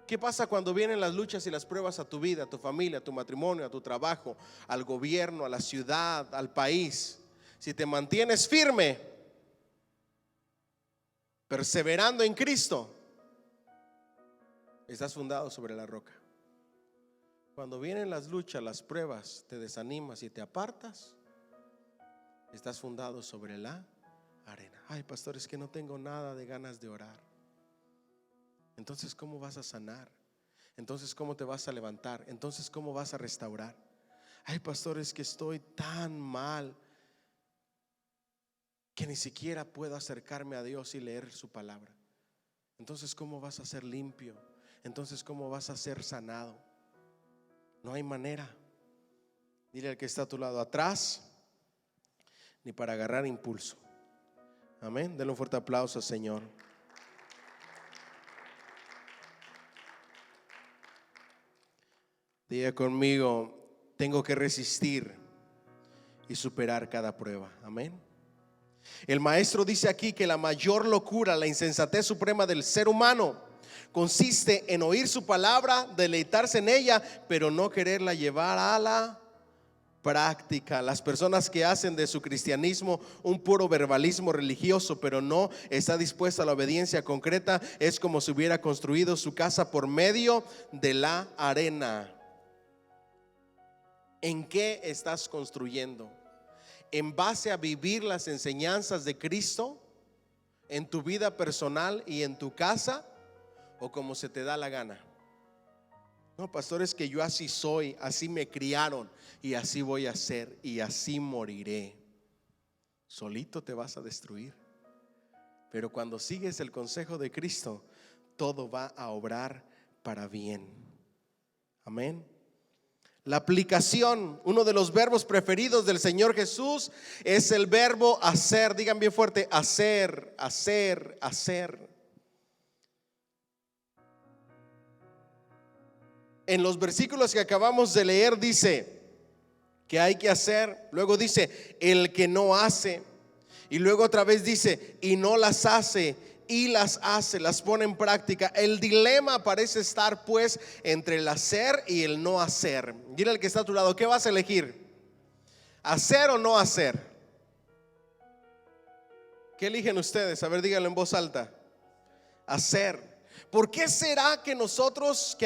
¿Qué pasa cuando vienen las luchas y las pruebas a tu vida, a tu familia, a tu matrimonio, a tu trabajo, al gobierno, a la ciudad, al país? Si te mantienes firme, perseverando en Cristo, estás fundado sobre la roca. Cuando vienen las luchas, las pruebas, te desanimas y te apartas, estás fundado sobre la arena. Ay, pastor, es que no tengo nada de ganas de orar. Entonces, ¿cómo vas a sanar? Entonces, ¿cómo te vas a levantar? Entonces, ¿cómo vas a restaurar? Ay, pastor, es que estoy tan mal que ni siquiera puedo acercarme a Dios y leer su palabra. Entonces, ¿cómo vas a ser limpio? Entonces, ¿cómo vas a ser sanado? No hay manera. Dile al que está a tu lado, atrás, ni para agarrar impulso. Amén. Denle un fuerte aplauso al Señor. Diga conmigo, tengo que resistir y superar cada prueba. Amén. El maestro dice aquí que la mayor locura, la insensatez suprema del ser humano consiste en oír su palabra, deleitarse en ella, pero no quererla llevar a la práctica. Las personas que hacen de su cristianismo un puro verbalismo religioso, pero no está dispuesta a la obediencia concreta, es como si hubiera construido su casa por medio de la arena. ¿En qué estás construyendo? ¿En base a vivir las enseñanzas de Cristo en tu vida personal y en tu casa, o como se te da la gana? No, pastor, es que yo así soy, así me criaron y así voy a ser y así moriré. Solito te vas a destruir. Pero cuando sigues el consejo de Cristo, todo va a obrar para bien. Amén. La aplicación, uno de los verbos preferidos del Señor Jesús es el verbo hacer. Digan bien fuerte, hacer, hacer, hacer. En los versículos que acabamos de leer dice que hay que hacer. Luego dice el que no hace. Y luego otra vez dice y no las hace. Y las hace, las pone en práctica. El dilema parece estar pues entre el hacer y el no hacer. Dile al que está a tu lado, ¿qué vas a elegir? ¿Hacer o no hacer? ¿Qué eligen ustedes? A ver, díganlo en voz alta. Hacer. ¿Por qué será que a nosotros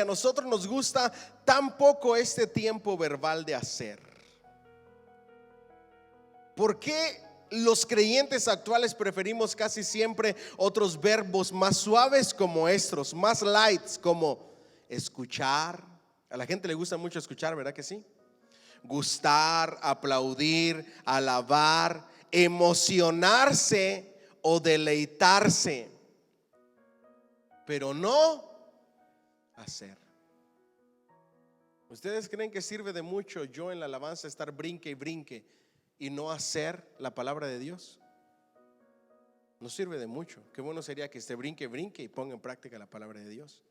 nos gusta tan poco este tiempo verbal de hacer? ¿Por qué los creyentes actuales preferimos casi siempre otros verbos más suaves como estos, más lights como escuchar? A la gente le gusta mucho escuchar, ¿verdad que sí? Gustar, aplaudir, alabar, emocionarse o deleitarse, pero no hacer. ¿Ustedes creen que sirve de mucho yo en la alabanza estar brinque y brinque y no hacer la palabra de Dios? No sirve de mucho. Qué bueno sería que esté brinque y brinque y ponga en práctica la palabra de Dios.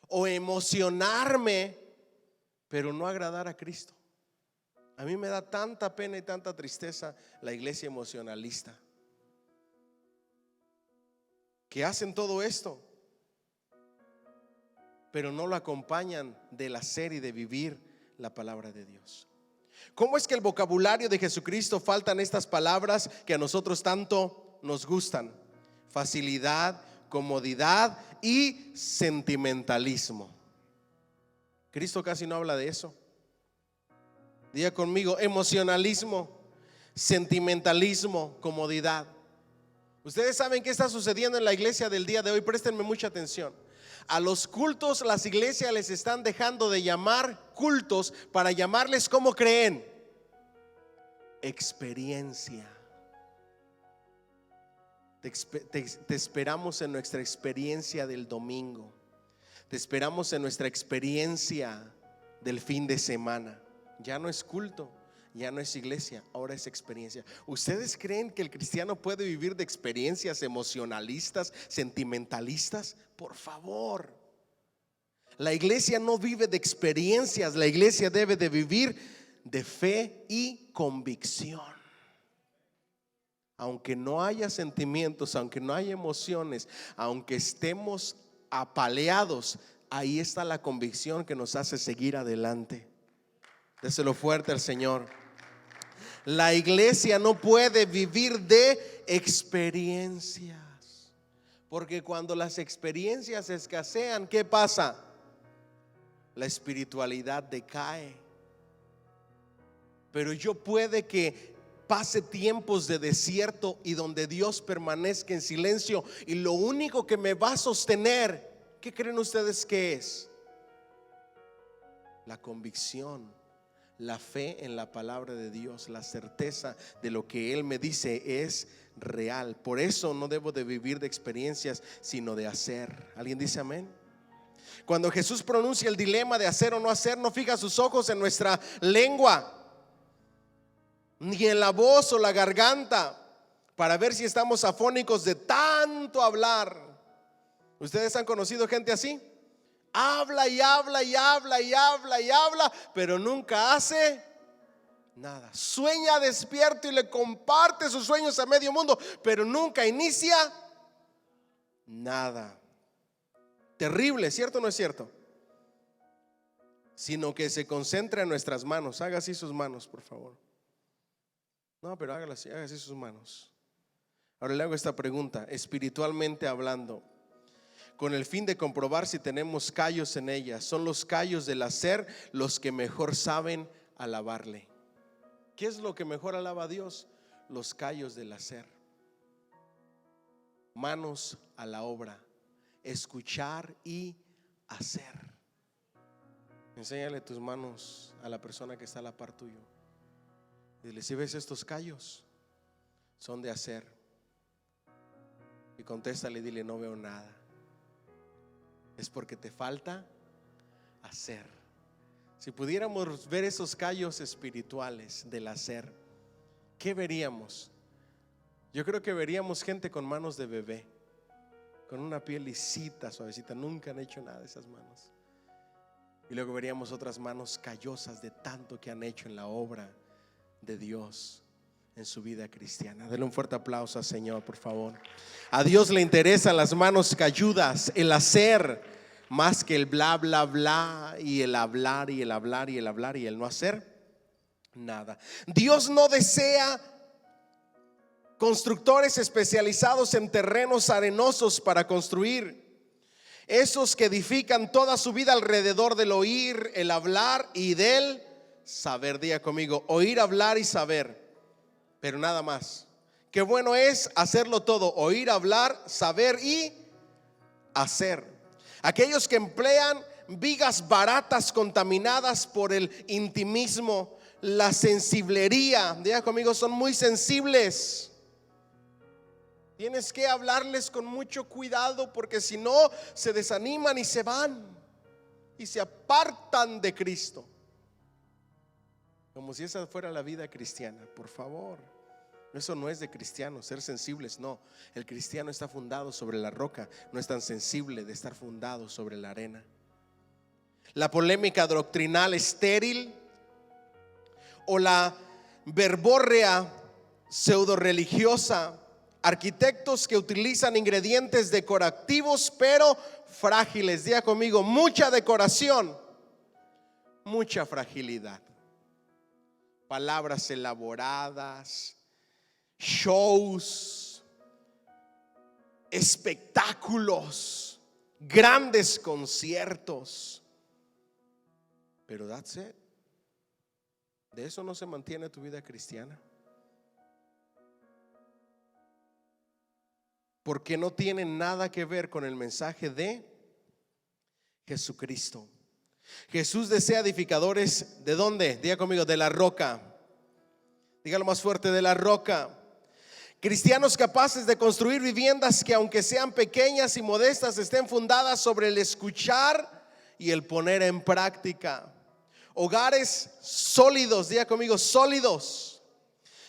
O emocionarme, pero no agradar a Cristo. A mí me da tanta pena y tanta tristeza la iglesia emocionalista, que hacen todo esto, pero no lo acompañan del hacer y de vivir la palabra de Dios. ¿Cómo es que el vocabulario de Jesucristo faltan estas palabras que a nosotros tanto nos gustan? Facilidad, comodidad y sentimentalismo. Cristo casi no habla de eso. Diga conmigo: emocionalismo, sentimentalismo, comodidad. Ustedes saben qué está sucediendo en la iglesia del día de hoy. Préstenme mucha atención. A los cultos las iglesias les están dejando de llamar cultos para llamarles, ¿cómo creen? Experiencia. Te esperamos en nuestra experiencia del domingo. Te esperamos en nuestra experiencia del fin de semana. Ya no es culto, ya no es iglesia, ahora es experiencia. ¿Ustedes creen que el cristiano puede vivir de experiencias emocionalistas, sentimentalistas? Por favor. La iglesia no vive de experiencias, la iglesia debe de vivir de fe y convicción. Aunque no haya sentimientos, aunque no haya emociones, aunque estemos apaleados, ahí está la convicción que nos hace seguir adelante. Déselo fuerte al Señor. La iglesia no puede vivir de experiencias, porque cuando las experiencias escasean, ¿qué pasa? La espiritualidad decae. Pero yo puede que pase tiempos de desierto y donde Dios permanezca en silencio, y lo único que me va a sostener, ¿qué creen ustedes que es? La convicción, la fe en la palabra de Dios, la certeza de lo que Él me dice es real. Por eso no debo de vivir de experiencias, sino de hacer. ¿Alguien dice amén? Cuando Jesús pronuncia el dilema de hacer o no hacer, no fija sus ojos en nuestra lengua, ni en la voz o la garganta, para ver si estamos afónicos de tanto hablar. ¿Ustedes han conocido gente así? Habla y habla y habla y habla y habla, pero nunca hace nada. Sueña despierto y le comparte sus sueños a medio mundo, pero nunca inicia nada. Terrible, ¿cierto o no es cierto? Sino que se concentra en nuestras manos. Haga así sus manos, por favor. No, pero hágalo así, haga así sus manos. Ahora le hago esta pregunta, espiritualmente hablando, con el fin de comprobar si tenemos callos en ellas. ¿Son los callos del hacer los que mejor saben alabarle? ¿Qué es lo que mejor alaba a Dios? Los callos del hacer. Manos a la obra, escuchar y hacer. Enséñale tus manos a la persona que está a la par tuyo. Dile: si ves estos callos, son de hacer. Y contéstale y dile: no veo nada. Es porque te falta hacer. Si pudiéramos ver esos callos espirituales del hacer, ¿qué veríamos? Yo creo que veríamos gente con manos de bebé, con una piel lisita, suavecita. Nunca han hecho nada esas manos. Y luego veríamos otras manos callosas de tanto que han hecho en la obra de Dios en su vida cristiana. Denle un fuerte aplauso al Señor, por favor. A Dios le interesan las manos calludas, el hacer, más que el bla bla bla y el hablar y el hablar y el hablar y el no hacer nada. Dios no desea constructores especializados en terrenos arenosos para construir, esos que edifican toda su vida alrededor del oír, el hablar y del saber. Diga conmigo: oír, hablar y saber, pero nada más. Qué bueno es hacerlo todo: oír, hablar, saber y hacer. Aquellos que emplean vigas baratas contaminadas por el intimismo, la sensiblería. Diga conmigo: son muy sensibles. Tienes que hablarles con mucho cuidado, porque si no, se desaniman y se van. y se apartan de Cristo. Como si esa fuera la vida cristiana. Por favor, eso no es de cristianos, ser sensibles, no. El cristiano está fundado sobre la roca, no es tan sensible de estar fundado sobre la arena. La polémica doctrinal estéril o la verborrea pseudo religiosa, arquitectos que utilizan ingredientes decorativos pero frágiles. Diga conmigo, mucha decoración, mucha fragilidad. Palabras elaboradas, shows, espectáculos, grandes conciertos. Pero that's it. De eso no se mantiene tu vida cristiana. Porque no tiene nada que ver con el mensaje de Jesucristo. Jesús desea edificadores, ¿de dónde? Diga conmigo, de la roca. Dígalo más fuerte, de la roca. Cristianos capaces de construir viviendas que, aunque sean pequeñas y modestas, estén fundadas sobre el escuchar y el poner en práctica. Hogares sólidos, diga conmigo, sólidos.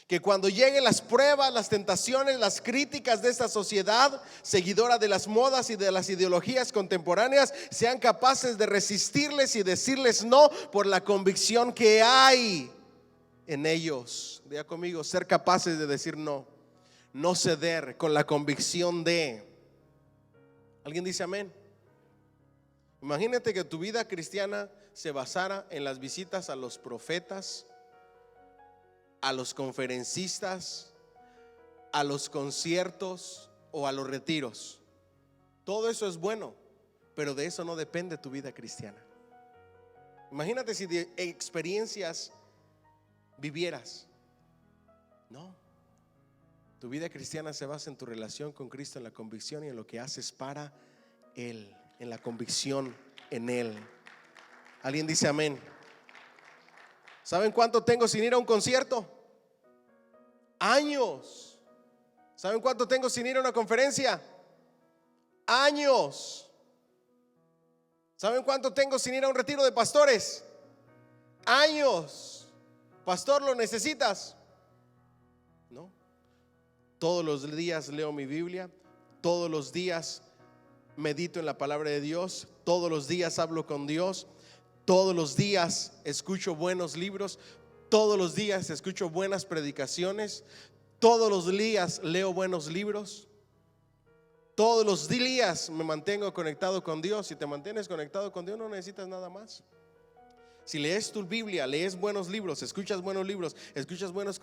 Que cuando lleguen las pruebas, las tentaciones, las críticas de esta sociedad seguidora de las modas y de las ideologías contemporáneas, sean capaces de resistirles y decirles no por la convicción que hay en ellos. Diga conmigo, ser capaces de decir no, no ceder con la convicción de. ¿Alguien dice amén? Imagínate que tu vida cristiana se basara en las visitas a los profetas, a los conferencistas, a los conciertos o a los retiros. Todo eso es bueno, pero de eso no depende tu vida cristiana. Imagínate si de experiencias vivieras. No, tu vida cristiana se basa en tu relación con Cristo, en la convicción y en lo que haces para Él, en la convicción en Él. ¿Alguien dice amén? ¿Saben cuánto tengo sin ir a un concierto? Años. ¿Saben cuánto tengo sin ir a una conferencia? Años. ¿Saben cuánto tengo sin ir a un retiro de pastores? Años. Pastor, ¿lo necesitas? No. Todos los días leo mi Biblia, todos los días medito en la palabra de Dios, todos los días hablo con Dios, todos los días escucho buenos libros, todos los días escucho buenas predicaciones, todos los días leo buenos libros, todos los días me mantengo conectado con Dios. Si te mantienes conectado con Dios, no necesitas nada más. Si lees tu Biblia, lees buenos libros, escuchas buenos libros, escuchas buenos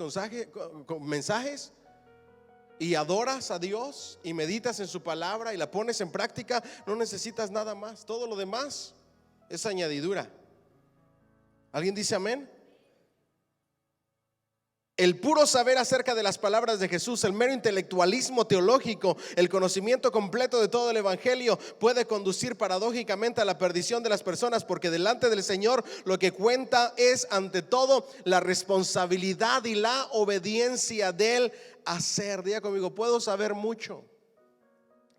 mensajes y adoras a Dios y meditas en su palabra y la pones en práctica, no necesitas nada más. Todo lo demás es añadidura. ¿Alguien dice amén? El puro saber acerca de las palabras de Jesús, el mero intelectualismo teológico, el conocimiento completo de todo el evangelio puede conducir paradójicamente a la perdición de las personas, porque delante del Señor lo que cuenta es ante todo la responsabilidad y la obediencia del hacer. Diga conmigo, puedo saber mucho,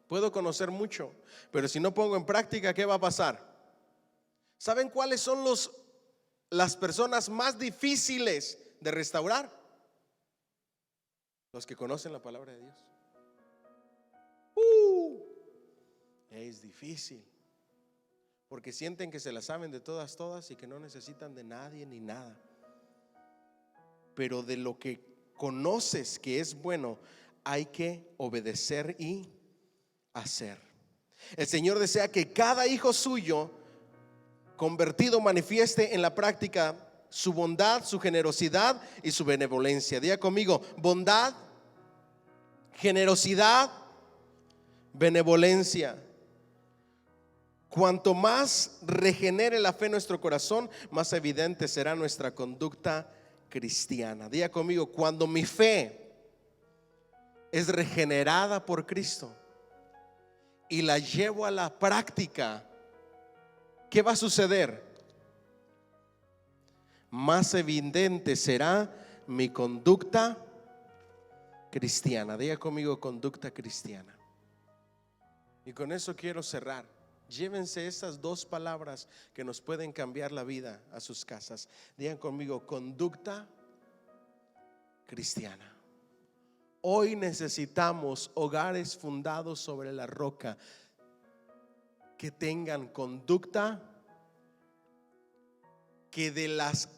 puedo conocer mucho, pero si no pongo en práctica, ¿qué va a pasar? ¿Saben cuáles son las personas más difíciles de restaurar? Los que conocen la palabra de Dios. Es difícil, porque sienten que se la saben de todas y que no necesitan de nadie ni nada. Pero de lo que conoces que es bueno, hay que obedecer y hacer. El Señor desea que cada hijo suyo convertido manifieste en la práctica su bondad, su generosidad y su benevolencia. Diga conmigo, bondad, generosidad, benevolencia. Cuanto más regenere la fe en nuestro corazón, más evidente será nuestra conducta cristiana. Diga conmigo, cuando mi fe es regenerada por Cristo y la llevo a la práctica, ¿qué va a suceder? Más evidente será mi conducta cristiana. Diga conmigo, conducta cristiana. Y con eso quiero cerrar. Llévense esas dos palabras que nos pueden cambiar la vida a sus casas. Digan conmigo: conducta cristiana. Hoy necesitamos hogares fundados sobre la roca, que tengan conducta, que de las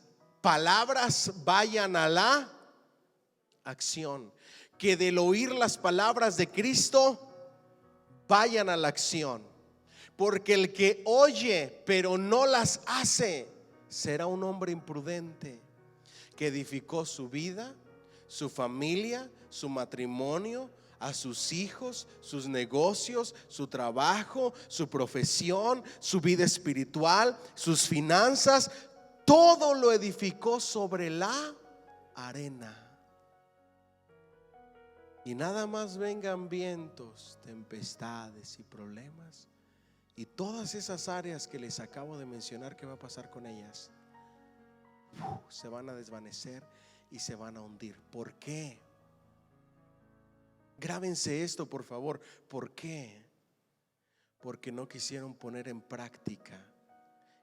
palabras vayan a la acción, que del oír las palabras de Cristo vayan a la acción. Porque el que oye pero no las hace será un hombre imprudente, que edificó su vida, su familia, su matrimonio, a sus hijos, sus negocios, su trabajo, su profesión, su vida espiritual, sus finanzas. Todo lo edificó sobre la arena. Y nada más vengan vientos, tempestades y problemas, y todas esas áreas que les acabo de mencionar, ¿qué va a pasar con ellas? Se van a desvanecer y se van a hundir. ¿Por qué? Grábense esto, por favor. ¿Por qué? Porque no quisieron poner en práctica,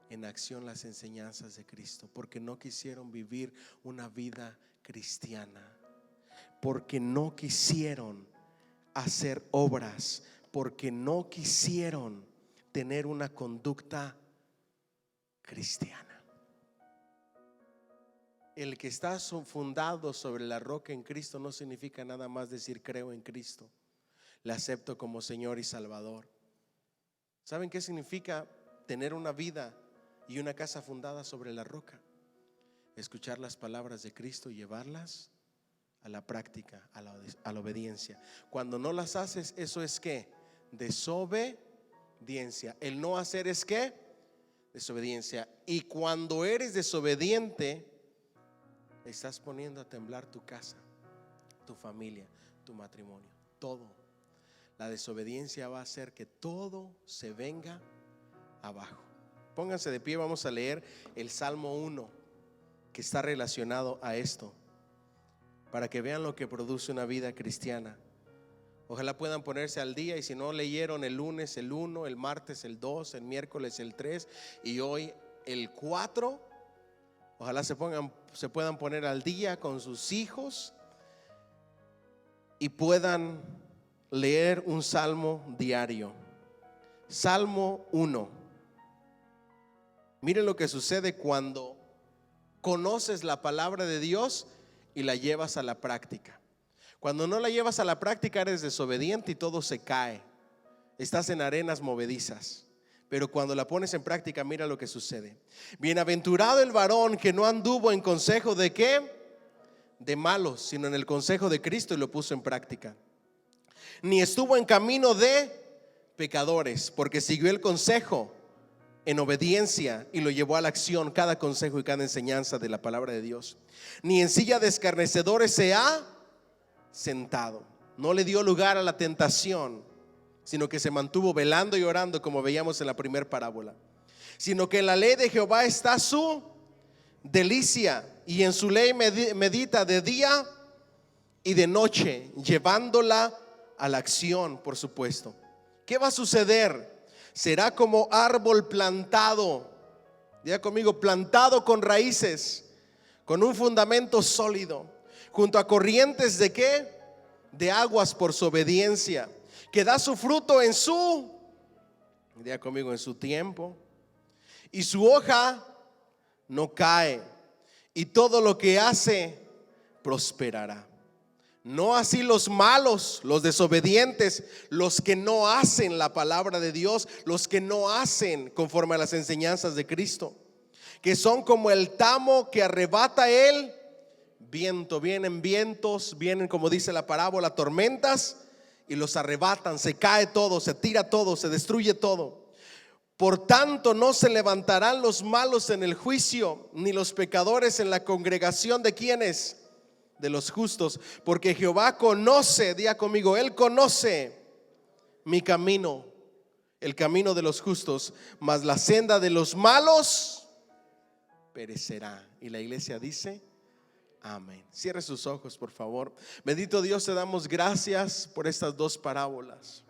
en acción, las enseñanzas de Cristo. Porque no quisieron vivir una vida cristiana. Porque no quisieron hacer obras. Porque no quisieron tener una conducta cristiana. El que está fundado sobre la roca en Cristo no significa nada más decir creo en Cristo, le acepto como Señor y Salvador. ¿Saben qué significa tener una vida y una casa fundada sobre la roca? Escuchar las palabras de Cristo y llevarlas a la práctica, a la obediencia. Cuando no las haces, eso es ¿qué? Desobediencia. El no hacer es ¿qué? Desobediencia. Y cuando eres desobediente, estás poniendo a temblar tu casa, tu familia, tu matrimonio, todo. La desobediencia va a hacer que todo se venga abajo. Pónganse de pie, vamos a leer el Salmo 1, que está relacionado a esto, para que vean lo que produce una vida cristiana. Ojalá puedan ponerse al día, y si no leyeron el lunes el 1, el martes el 2, el miércoles el 3 y hoy el 4, ojalá se puedan poner al día con sus hijos y puedan leer un salmo diario. Salmo 1. Miren lo que sucede cuando conoces la palabra de Dios y la llevas a la práctica. Cuando no la llevas a la práctica, eres desobediente y todo se cae. Estás en arenas movedizas. Pero cuando la pones en práctica, mira lo que sucede. Bienaventurado el varón que no anduvo en consejo de ¿qué? De malos, sino en el consejo de Cristo y lo puso en práctica. Ni estuvo en camino de pecadores, porque siguió el consejo en obediencia y lo llevó a la acción, cada consejo y cada enseñanza de la palabra de Dios. Ni en silla de escarnecedores se ha sentado. No le dio lugar a la tentación, sino que se mantuvo velando y orando, como veíamos en la primera parábola. Sino que en la ley de Jehová está su delicia, y en su ley medita de día y de noche, llevándola a la acción, por supuesto. ¿Qué va a suceder? Será como árbol plantado, diga conmigo, plantado con raíces, con un fundamento sólido, junto a corrientes de ¿qué? De aguas, por su obediencia, que da su fruto en su, diga conmigo, en su tiempo, y su hoja no cae, y todo lo que hace prosperará. No así los malos, los desobedientes, los que no hacen la palabra de Dios, los que no hacen conforme a las enseñanzas de Cristo, que son como el tamo que arrebata el viento. Vienen vientos, vienen, como dice la parábola, tormentas, y los arrebatan, se cae todo, se tira todo, se destruye todo. Por tanto, no se levantarán los malos en el juicio, ni los pecadores en la congregación de ¿quiénes? De los justos, porque Jehová conoce, diga conmigo, Él conoce mi camino, el camino de los justos, mas la senda de los malos perecerá. Y la iglesia dice amén. Cierre sus ojos, por favor. Bendito Dios, te damos gracias por estas dos parábolas.